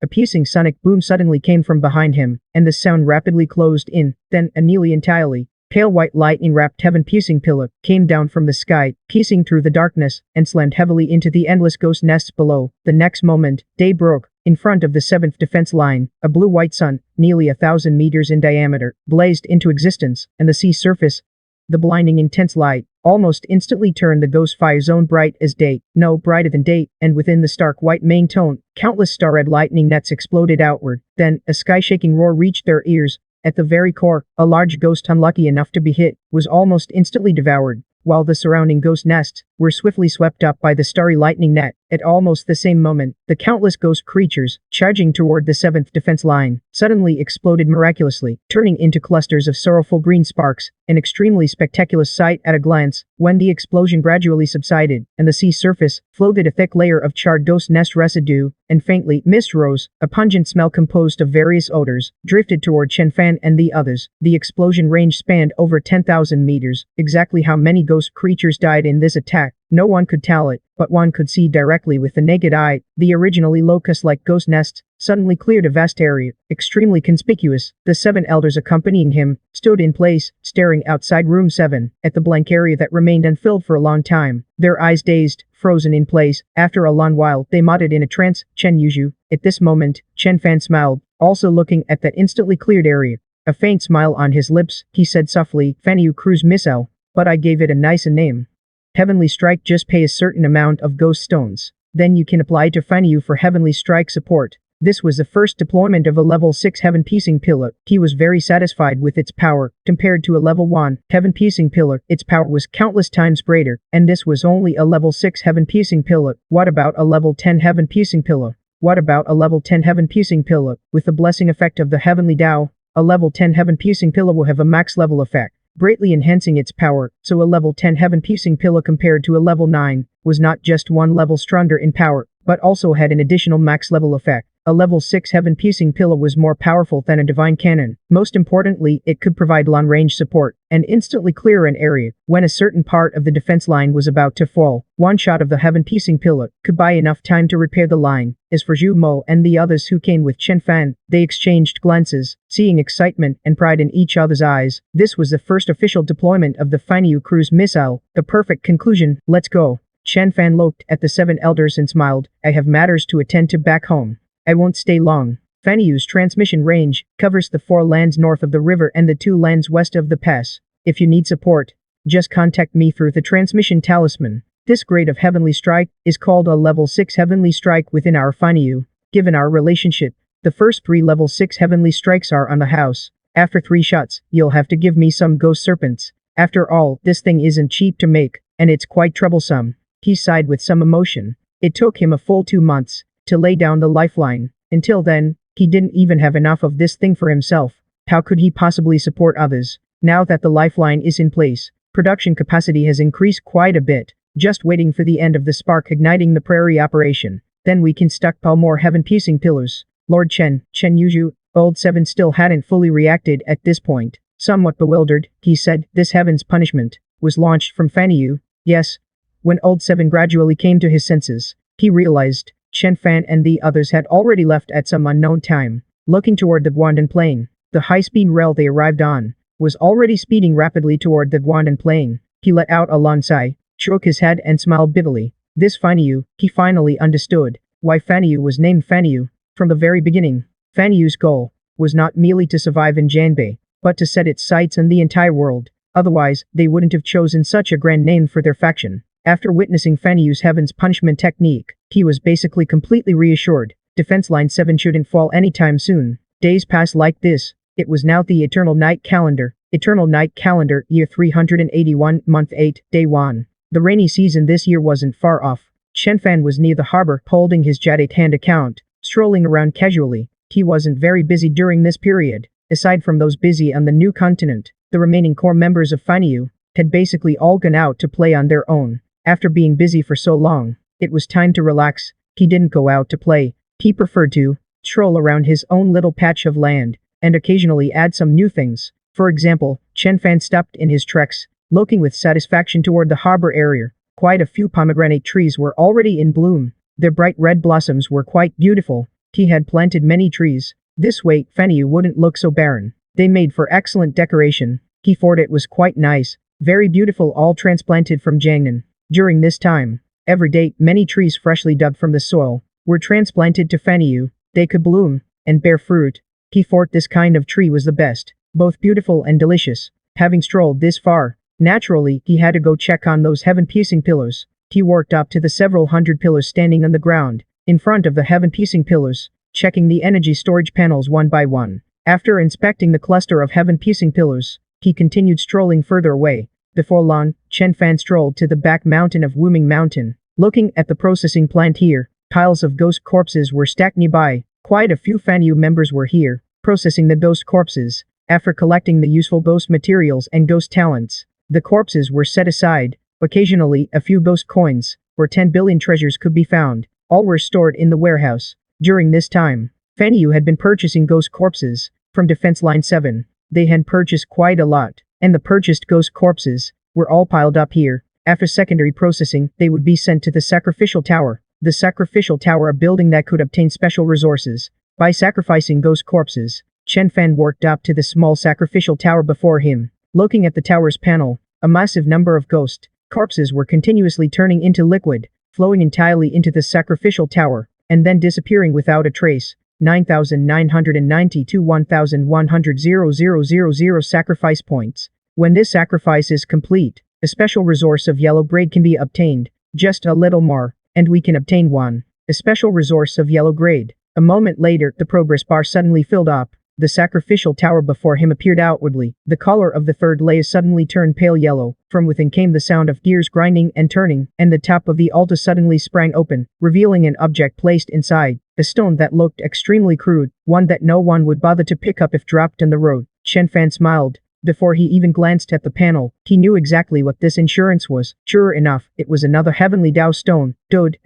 a piercing sonic boom suddenly came from behind him, and the sound rapidly closed in. Then, a nearly entirely pale white lightning-wrapped heaven-piercing pillar came down from the sky, piercing through the darkness, and slammed heavily into the endless ghost nests below. The next moment, day broke. In front of the 7th defense line, a blue-white sun, nearly 1,000 meters in diameter, blazed into existence, and the sea surface, the blinding intense light, almost instantly turned the ghost fire zone bright as day, no brighter than day, and within the stark white main tone, countless star-red lightning nets exploded outward. Then, a sky-shaking roar reached their ears. At the very core, a large ghost unlucky enough to be hit, was almost instantly devoured, while the surrounding ghost nests were swiftly swept up by the starry lightning net. At almost the same moment, the countless ghost creatures, charging toward the 7th defense line, suddenly exploded miraculously, turning into clusters of sorrowful green sparks, an extremely spectacular sight at a glance. When the explosion gradually subsided, and the sea surface floated a thick layer of charred ghost nest residue, and faintly mist rose, a pungent smell composed of various odors, drifted toward Chen Fan and the others. The explosion range spanned over 10,000 meters. Exactly how many ghost creatures died in this attack, no one could tell it, but one could see directly with the naked eye. The originally locust-like ghost nests suddenly cleared a vast area, extremely conspicuous. The 7 elders accompanying him stood in place, staring outside room 7, at the blank area that remained unfilled for a long time, their eyes dazed, frozen in place. After a long while, they muttered in a trance, "Chen Yuzhu." At this moment, Chen Fan smiled, also looking at that instantly cleared area. A faint smile on his lips, he said softly, "Fanyu cruise missile, but I gave it a nice name. Heavenly Strike, just pay a certain amount of ghost stones. Then you can apply to Fanyu for Heavenly Strike support." This was the first deployment of a level 6 Heaven Piecing Pillar. He was very satisfied with its power. Compared to a level 1 Heaven Piecing Pillar, its power was countless times greater, and this was only a level 6 Heaven Piecing Pillar. What about a level 10 Heaven Piecing Pillar? What about a level 10 Heaven Piecing Pillar? With the blessing effect of the Heavenly Dao, a level 10 Heaven Piecing Pillar will have a max level effect, greatly enhancing its power. So a level 10 Heaven Piecing Pillar compared to a level 9 was not just one level stronger in power, but also had an additional max level effect. A level 6 Heaven Piecing Pillar was more powerful than a divine cannon. Most importantly, it could provide long-range support and instantly clear an area when a certain part of the defense line was about to fall. One shot of the Heaven Piecing Pillar could buy enough time to repair the line. As for Zhu Mo and the others who came with Chen Fan, they exchanged glances, seeing excitement and pride in each other's eyes. This was the first official deployment of the Fanyu cruise missile, the perfect conclusion. "Let's go." Chen Fan looked at the 7 elders and smiled. "I have matters to attend to back home. I won't stay long." Fanyu's transmission range covers the 4 lands north of the river and the 2 lands west of the pass. If you need support, just contact me through the transmission talisman. This grade of Heavenly Strike is called a level 6 Heavenly Strike within our Fanyu. Given our relationship, the first 3 level 6 Heavenly Strikes are on the house. After 3 shots, you'll have to give me some ghost serpents. After all, this thing isn't cheap to make, and it's quite troublesome. He sighed with some emotion. It took him a full 2 months to lay down the lifeline. Until then, he didn't even have enough of this thing for himself. How could he possibly support others? Now that the lifeline is in place, production capacity has increased quite a bit. Just waiting for the end of the spark igniting the prairie operation. Then we can stockpile more Heaven Piecing Pillars. Lord Chen Yuzhu, Old 7 still hadn't fully reacted at this point. Somewhat bewildered, he said, "This Heaven's punishment was launched from Fanyu." "Yes." When Old 7 gradually came to his senses, he realized Chen Fan and the others had already left at some unknown time. Looking toward the Guandan Plain, the high-speed rail they arrived on was already speeding rapidly toward the Guandan Plain. He let out a long sigh, shook his head and smiled bitterly. This Fanyu, he finally understood why Fanyu was named Fanyu. From the very beginning, Fanyu's goal was not merely to survive in Janbei, but to set its sights on the entire world. Otherwise, they wouldn't have chosen such a grand name for their faction. After witnessing Fanyu's Heaven's punishment technique, he was basically completely reassured. Defense Line 7 shouldn't fall anytime soon. Days passed like this. It was now the Eternal Night Calendar. Eternal Night Calendar, year 381, month 8, day 1. The rainy season this year wasn't far off. Chen Fan was near the harbor, holding his jet 8-hand account, strolling around casually. He wasn't very busy during this period. Aside from those busy on the new continent, the remaining core members of Fanyu had basically all gone out to play on their own. After being busy for so long, it was time to relax. He didn't go out to play. He preferred to stroll around his own little patch of land, and occasionally add some new things. For example, Chen Fan stopped in his treks, looking with satisfaction toward the harbor area. Quite a few pomegranate trees were already in bloom. Their bright red blossoms were quite beautiful. He had planted many trees. This way, Fanyu wouldn't look so barren. They made for excellent decoration. He thought it was quite nice. Very beautiful, all transplanted from Jiangnan. During this time, every day, many trees freshly dug from the soil were transplanted to Fanyu. They could bloom and bear fruit. He thought this kind of tree was the best, both beautiful and delicious. Having strolled this far, naturally, he had to go check on those heaven-piercing pillars. He worked up to the several hundred pillars standing on the ground, in front of the heaven-piercing pillars, checking the energy storage panels one by one. After inspecting the cluster of heaven-piercing pillars, he continued strolling further away. Before long, Chen Fan strolled to the back mountain of Wuming Mountain. Looking at the processing plant here, piles of ghost corpses were stacked nearby. Quite a few Fanyu members were here, processing the ghost corpses. After collecting the useful ghost materials and ghost talents, the corpses were set aside. Occasionally, a few ghost coins, or 10 billion treasures could be found. All were stored in the warehouse. During this time, Fanyu had been purchasing ghost corpses from Defense Line 7. They had purchased quite a lot, and the purchased ghost corpses were all piled up here. After secondary processing, they would be sent to the Sacrificial Tower. The Sacrificial Tower, a building that could obtain special resources by sacrificing ghost corpses. Chen Fan worked up to the small sacrificial tower before him. Looking at the tower's panel, a massive number of ghost corpses were continuously turning into liquid, flowing entirely into the sacrificial tower, and then disappearing without a trace. 9,990 to 1,100,000 sacrifice points. When this sacrifice is complete, a special resource of yellow grade can be obtained. Just a little more, and we can obtain one. A special resource of yellow grade. A moment later, the progress bar suddenly filled up. The sacrificial tower before him appeared outwardly. The color of the third layer suddenly turned pale yellow. From within came the sound of gears grinding and turning, and the top of the altar suddenly sprang open, revealing an object placed inside. A stone that looked extremely crude, one that no one would bother to pick up if dropped on the road. Chen Fan smiled. Before he even glanced at the panel, he knew exactly what this insurance was. Sure enough, it was another heavenly Dao stone.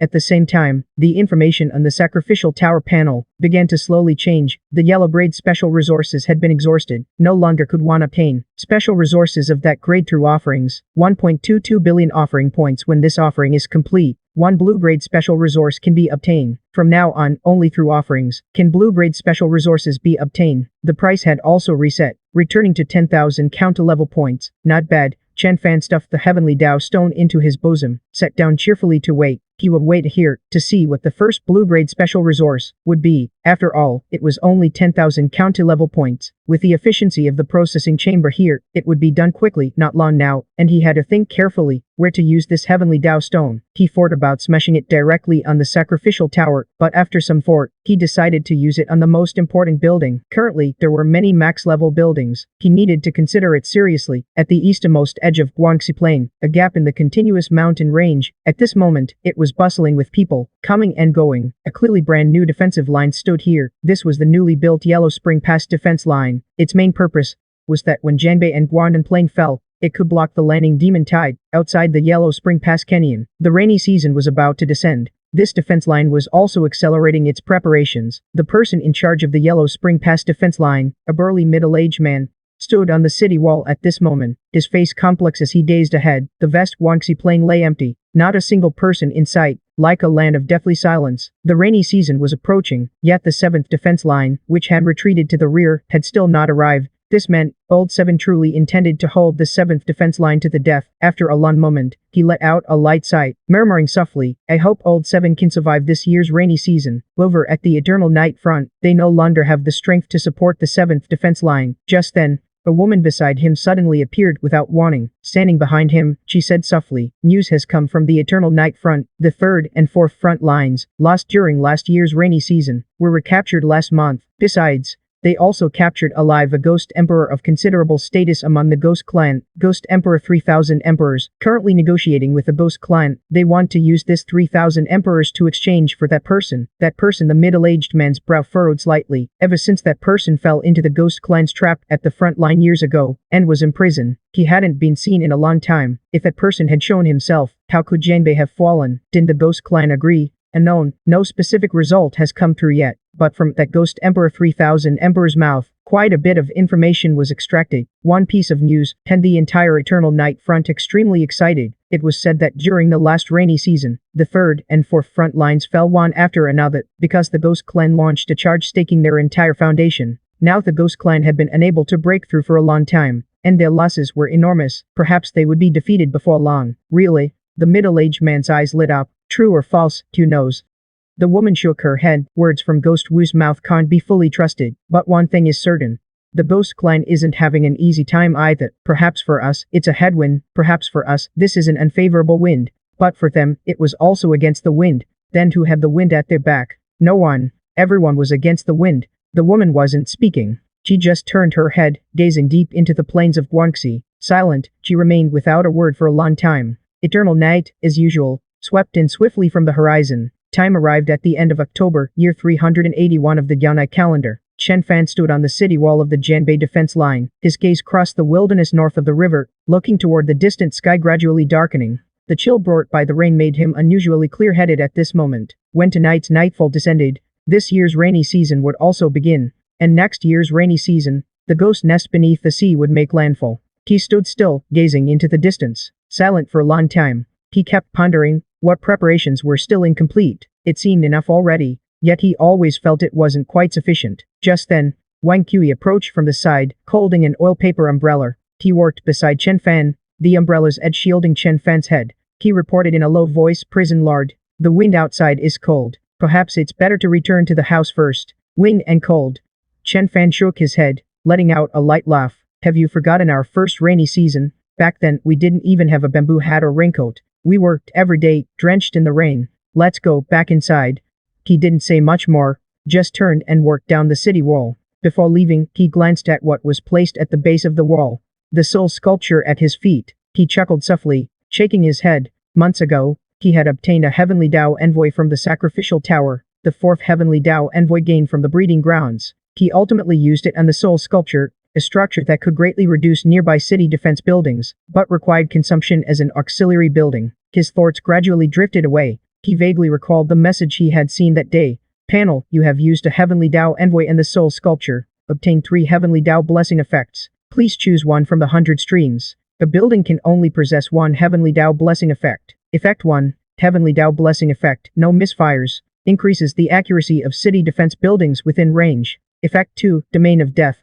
At the same time, the information on the sacrificial tower panel began to slowly change. The yellow grade special resources had been exhausted. No longer could one obtain special resources of that grade through offerings. 1.22 billion offering points. When this offering is complete, one blue grade special resource can be obtained. From now on, only through offerings can blue grade special resources be obtained. The price had also reset, returning to 10,000 counter-level points. Not bad. Chen Fan stuffed the heavenly Dao stone into his bosom, sat down cheerfully to wait. He would wait here to see what the first blue-grade special resource would be. After all, it was only 10,000 counter-level points. With the efficiency of the processing chamber here, it would be done quickly, not long now, and he had to think carefully where to use this heavenly Dao stone. He thought about smashing it directly on the sacrificial tower, but after some thought, he decided to use it on the most important building. Currently, there were many max-level buildings. He needed to consider it seriously. At the easternmost edge of Guangxi Plain, a gap in the continuous mountain range. At this moment, it was bustling with people, coming and going. A clearly brand new defensive line stood here. This was the newly built Yellow Spring Pass defense line. Its main purpose was that when Jianbei and Guangdan Plain fell, it could block the landing demon tide outside the Yellow Spring Pass Canyon. The rainy season was about to descend. This defense line was also accelerating its preparations. The person in charge of the Yellow Spring Pass defense line, a burly middle-aged man, stood on the city wall at this moment, his face complex as he gazed ahead. The vast Guangxi Plain lay empty, not a single person in sight, like a land of deathly silence. The rainy season was approaching, yet the 7th defense line, which had retreated to the rear, had still not arrived. This meant, Old 7 truly intended to hold the 7th defense line to the death. After a long moment, he let out a light sigh, murmuring softly, "I hope Old 7 can survive this year's rainy season." Over at the Eternal Night front, they no longer have the strength to support the 7th defense line. Just then, a woman beside him suddenly appeared without warning. Standing behind him, she said softly, "News has come from the Eternal Night front. The 3rd and 4th front lines, lost during last year's rainy season, were recaptured last month. Besides, they also captured alive a ghost emperor of considerable status among the Ghost Clan, Ghost Emperor 3000 Emperors, currently negotiating with the Ghost Clan. They want to use this 3000 Emperors to exchange for that person." The middle-aged man's brow furrowed slightly. Ever since that person fell into the Ghost Clan's trap at the front line years ago, and was imprisoned, he hadn't been seen in a long time. If that person had shown himself, how could Jianbei have fallen? Didn't the Ghost Clan agree? Unknown, no specific result has come through yet, but from that Ghost Emperor 3000 Emperor's mouth, quite a bit of information was extracted. One piece of news had the entire Eternal Night front extremely excited. It was said that during the last rainy season, the 3rd and 4th front lines fell one after another because the Ghost Clan launched a charge staking their entire foundation. Now the Ghost Clan had been unable to break through for a long time, and their losses were enormous. Perhaps they would be defeated before long. Really? The middle-aged man's eyes lit up. True or false, who knows? The woman shook her head. Words from Ghost Wu's mouth can't be fully trusted, but one thing is certain. The Ghost clan isn't having an easy time either. Perhaps for us, it's a headwind. Perhaps for us, this is an unfavorable wind. But for them, it was also against the wind. Then who had the wind at their back? No one. Everyone was against the wind. The woman wasn't speaking. She just turned her head, gazing deep into the plains of Guangxi. Silent, she remained without a word for a long time. Eternal night, as usual, swept in swiftly from the horizon. Time arrived at the end of October, year 381 of the Yanai calendar. Chen Fan stood on the city wall of the Jianbei defense line. His gaze crossed the wilderness north of the river, looking toward the distant sky gradually darkening. The chill brought by the rain made him unusually clear-headed at this moment. When tonight's nightfall descended, this year's rainy season would also begin. And next year's rainy season, the ghost nest beneath the sea would make landfall. He stood still, gazing into the distance. Silent for a long time. He kept pondering what preparations were still incomplete. It seemed enough already, yet he always felt it wasn't quite sufficient. Just then, Wang Kui approached from the side, holding an oil paper umbrella. He worked beside Chen Fan, the umbrella's edge shielding Chen Fan's head. He reported in a low voice, "Prison Lord. The wind outside is cold. Perhaps it's better to return to the house first. Wind and cold." Chen Fan shook his head, letting out a light laugh. "Have you forgotten our first rainy season? Back then, we didn't even have a bamboo hat or raincoat. We worked every day, drenched in the rain. Let's go back inside." He didn't say much more, just turned and worked down the city wall. Before leaving, he glanced at what was placed at the base of the wall. The soul sculpture at his feet. He chuckled softly, shaking his head. Months ago, he had obtained a heavenly Dao envoy from the sacrificial tower, the fourth heavenly Dao envoy gained from the breeding grounds. He ultimately used it on the soul sculpture, a structure that could greatly reduce nearby city defense buildings, but required consumption as an auxiliary building. His thoughts gradually drifted away. He vaguely recalled the message he had seen that day. Panel, you have used a heavenly Dao envoy and the soul sculpture. Obtain 3 heavenly Dao blessing effects. Please choose one from the 100 streams. A building can only possess 1 heavenly Dao blessing effect. Effect 1, heavenly Dao blessing effect, no misfires. Increases the accuracy of city defense buildings within range. Effect 2, domain of death.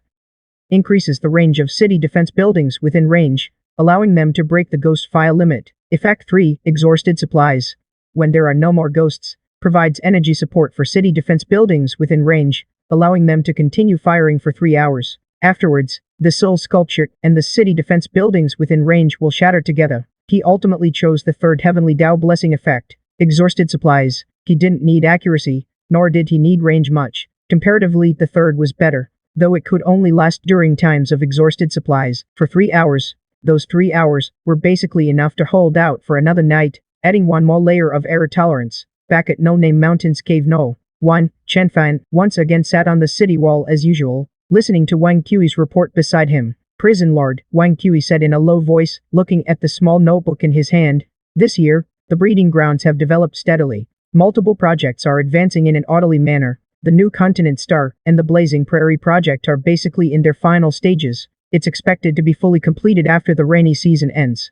Increases the range of city defense buildings within range, allowing them to break the ghost file limit. Effect 3, exhausted supplies. When there are no more ghosts, provides energy support for city defense buildings within range, allowing them to continue firing for 3 hours. Afterwards, the soul sculpture and the city defense buildings within range will shatter together. He ultimately chose the 3rd heavenly Dao blessing effect, exhausted supplies. He didn't need accuracy, nor did he need range much. Comparatively, the 3rd was better, though it could only last during times of exhausted supplies, for 3 hours. Those 3 hours were basically enough to hold out for another night, adding one more layer of error tolerance. Back at No Name Mountain's Cave No. 1, Chen Fan once again sat on the city wall as usual, listening to Wang Kui's report beside him. "Prison Lord," Wang Kui said in a low voice, looking at the small notebook in his hand. "This year, the breeding grounds have developed steadily. Multiple projects are advancing in an orderly manner. The new Continent Star and the Blazing Prairie project are basically in their final stages. It's expected to be fully completed after the rainy season ends.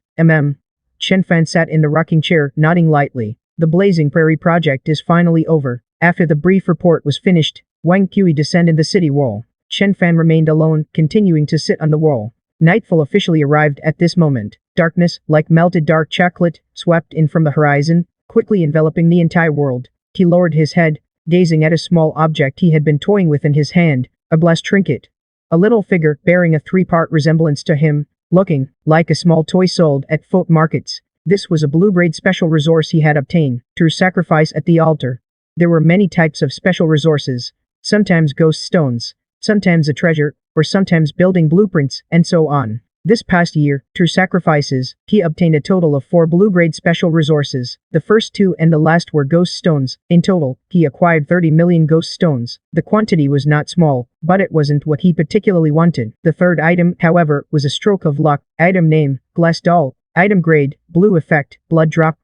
Chen Fan sat in the rocking chair, nodding lightly. The Blazing Prairie project is finally over. After the brief report was finished, Wang Kui descended the city wall. Chen Fan remained alone, continuing to sit on the wall. Nightfall officially arrived at this moment. Darkness, like melted dark chocolate, swept in from the horizon, quickly enveloping the entire world. He lowered his head, gazing at a small object he had been toying with in his hand, a blessed trinket. A little figure bearing a 3-part resemblance to him, looking like a small toy sold at folk markets. This was a blue-grade special resource he had obtained through sacrifice at the altar. There were many types of special resources, sometimes ghost stones, sometimes a treasure, or sometimes building blueprints, and so on. This past year, through sacrifices, he obtained a total of 4 blue-grade special resources. The first 2 and the last were ghost stones. In total, he acquired 30 million ghost stones. The quantity was not small, but it wasn't what he particularly wanted. The 3rd item, however, was a stroke of luck. Item name, Glass Doll. Item grade, Blue effect, Blood Drop.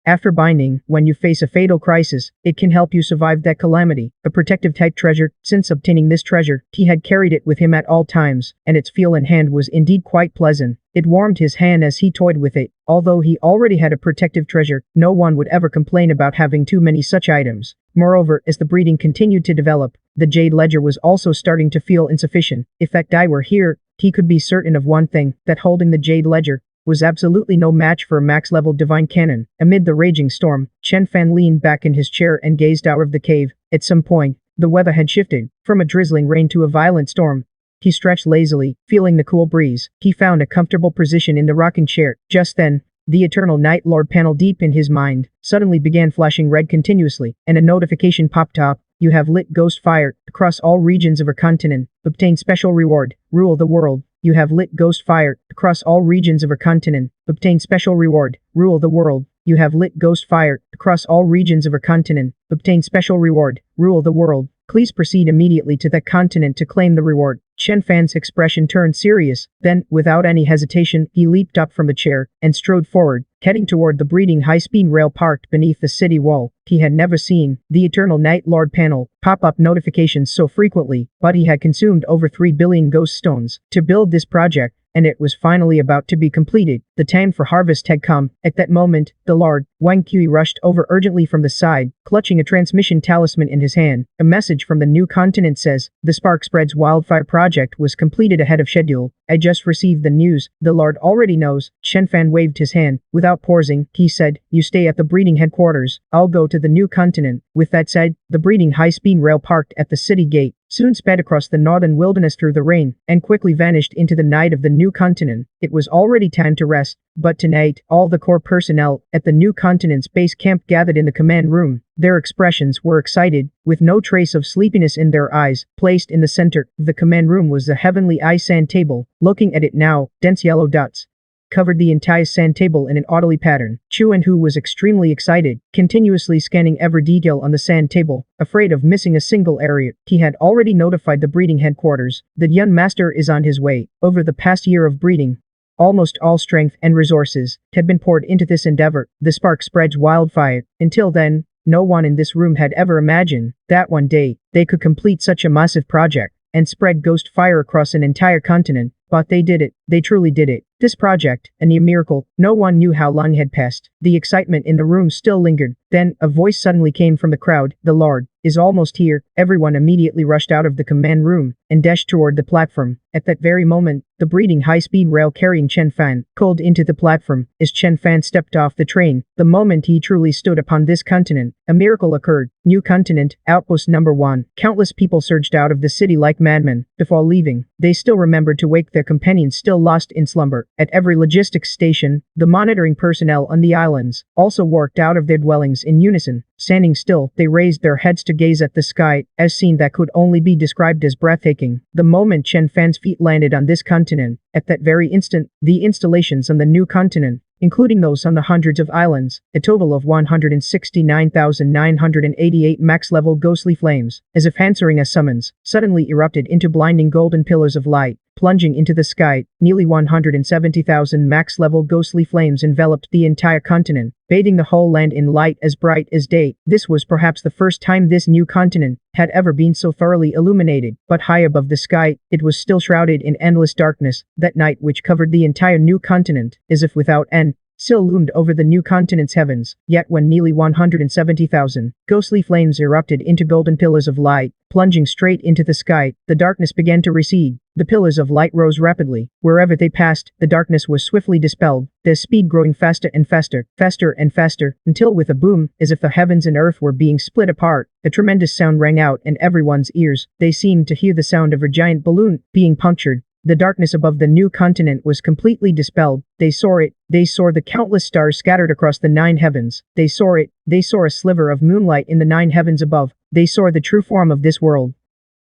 After binding, when you face a fatal crisis, it can help you survive that calamity. A protective type treasure. Since obtaining this treasure, he had carried it with him at all times, and its feel in hand was indeed quite pleasant. It warmed his hand as he toyed with it. Although he already had a protective treasure, no one would ever complain about having too many such items. Moreover, as the breeding continued to develop, the Jade Ledger was also starting to feel insufficient. If that guy were here, he could be certain of one thing, that holding the Jade Ledger was absolutely no match for a max-level divine cannon. Amid the raging storm, Chen Fan leaned back in his chair and gazed out of the cave. At some point, the weather had shifted from a drizzling rain to a violent storm. He stretched lazily, feeling the cool breeze. He found a comfortable position in the rocking chair. Just then, the Eternal Night Lord panel deep in his mind suddenly began flashing red continuously, and a notification popped up. You have lit ghost fire across all regions of our continent. Obtain special reward. Rule the world. You have lit ghost fire across all regions of our continent. Obtain special reward. Rule the world. You have lit ghost fire across all regions of our continent. Obtain special reward. Rule the world. Please proceed immediately to that continent to claim the reward. Chen Fan's expression turned serious. Then, without any hesitation, he leaped up from the chair and strode forward, heading toward the breeding high-speed rail parked beneath the city wall. He had never seen the Eternal Night Lord panel pop-up notifications so frequently, but he had consumed over 3 billion ghost stones to build this project, and it was finally about to be completed. The time for harvest had come. At that moment, the Lord, Wang Kui, rushed over urgently from the side, clutching a transmission talisman in his hand. A message from the new continent says, the Spark Spreads Wildfire project was completed ahead of schedule. I just received the news. The Lord already knows. Chen Fan waved his hand. Without pausing, he said, you stay at the breeding headquarters. I'll go to the new continent. With that said, the breeding high-speed rail parked at the city gate soon sped across the northern wilderness through the rain, and quickly vanished into the night of the new continent. It was already time to rest, but tonight, all the core personnel at the new continent's base camp gathered in the command room. Their expressions were excited, with no trace of sleepiness in their eyes. Placed in the center of the command room was the heavenly eye sand table. Looking at it now, dense yellow dots covered the entire sand table in an orderly pattern. Chu and Hu was extremely excited, continuously scanning every detail on the sand table, afraid of missing a single area. He had already notified the breeding headquarters that young master is on his way. Over the past year of breeding, almost all strength and resources had been poured into this endeavor. The spark spreads wildfire. Until then, no one in this room had ever imagined that one day they could complete such a massive project and spread ghost fire across an entire continent. But they did it. They truly did it. This project, a near miracle. No one knew how long had passed. The excitement in the room still lingered. Then, a voice suddenly came from the crowd. The Lord is almost here. Everyone immediately rushed out of the command room and dashed toward the platform. At that very moment, the breeding high-speed rail carrying Chen Fan pulled into the platform. As Chen Fan stepped off the train, the moment he truly stood upon this continent, a miracle occurred. New continent, outpost number 1. Countless people surged out of the city like madmen. Before leaving, they still remembered to wake their companions still lost in slumber. At every logistics station, the monitoring personnel on the islands also worked out of their dwellings in unison. Standing still, they raised their heads to gaze at the sky, a scene that could only be described as breathtaking. The moment Chen Fan's feet landed on this continent, at that very instant, the installations on the new continent, including those on the hundreds of islands, a total of 169,988 max-level ghostly flames, as if answering a summons, suddenly erupted into blinding golden pillars of light. Plunging into the sky, nearly 170,000 max-level ghostly flames enveloped the entire continent, bathing the whole land in light as bright as day. This was perhaps the first time this new continent had ever been so thoroughly illuminated, but high above the sky, it was still shrouded in endless darkness. That night which covered the entire new continent, as if without end, still loomed over the new continent's heavens. Yet when nearly 170,000 ghostly flames erupted into golden pillars of light, plunging straight into the sky, the darkness began to recede. The pillars of light rose rapidly. Wherever they passed, the darkness was swiftly dispelled, their speed growing faster and faster, faster and faster, until with a boom, as if the heavens and earth were being split apart, a tremendous sound rang out in everyone's ears. They seemed to hear the sound of a giant balloon being punctured. The darkness above the new continent was completely dispelled. They saw it. They saw the countless stars scattered across the 9 heavens. They saw it. They saw a sliver of moonlight in the 9 heavens above. They saw the true form of this world.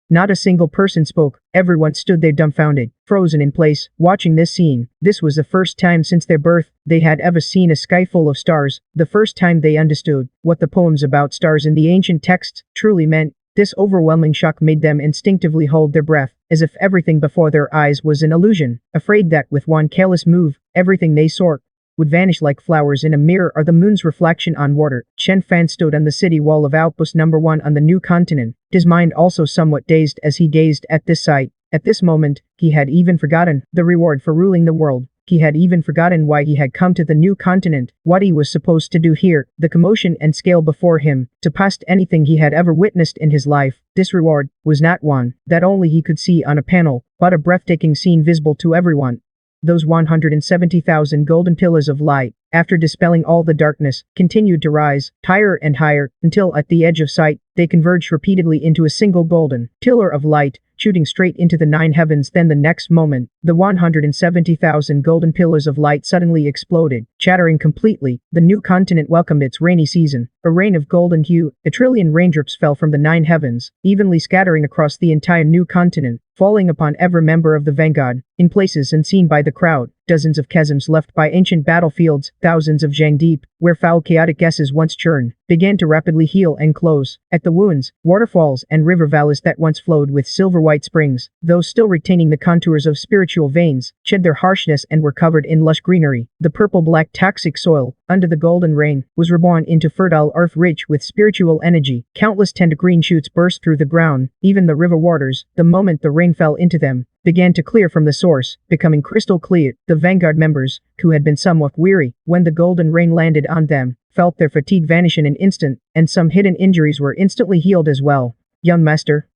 Not a single person spoke. Everyone stood there dumbfounded, frozen in place, watching this scene. This was the first time since their birth they had ever seen a sky full of stars. The first time they understood what the poems about stars in the ancient texts truly meant. This overwhelming shock made them instinctively hold their breath, as if everything before their eyes was an illusion, afraid that with one careless move, everything they saw would vanish like flowers in a mirror or the moon's reflection on water. Chen Fan stood on the city wall of outpost number 1 on the new continent, his mind also somewhat dazed as he gazed at this sight. At this moment, he had even forgotten the reward for ruling the world. He had even forgotten why he had come to the new continent, what he was supposed to do here, the commotion and scale before him, surpassed anything he had ever witnessed in his life. This reward was not one that only he could see on a panel, but a breathtaking scene visible to everyone. Those 170,000 golden pillars of light, after dispelling all the darkness, continued to rise, higher and higher, until at the edge of sight, they converged repeatedly into a single golden pillar of light, shooting straight into the 9 heavens. Then the next moment, the 170,000 golden pillars of light suddenly exploded, shattering completely. The new continent welcomed its rainy season, a rain of golden hue. A trillion raindrops fell from the 9 heavens, evenly scattering across the entire new continent, falling upon every member of the vanguard. In places unseen by the crowd, dozens of chasms left by ancient battlefields, thousands of Zhang deep, where foul chaotic gases once churned, began to rapidly heal and close. At the wounds, waterfalls and river valleys that once flowed with silver-white springs, those still retaining the contours of spiritual veins, shed their harshness and were covered in lush greenery. The purple-black toxic soil, under the golden rain, was reborn into fertile earth rich with spiritual energy. Countless tender green shoots burst through the ground. Even the river waters, the moment the rain fell into them, began to clear from the source, becoming crystal clear. The vanguard members, who had been somewhat weary when the golden rain landed on them, felt their fatigue vanish in an instant, and some hidden injuries were instantly healed as well. Young master,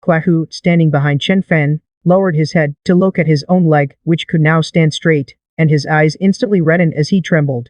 Kuai Hu, standing behind Chen Fan, lowered his head to look at his own leg, which could now stand straight, and his eyes instantly reddened as he trembled.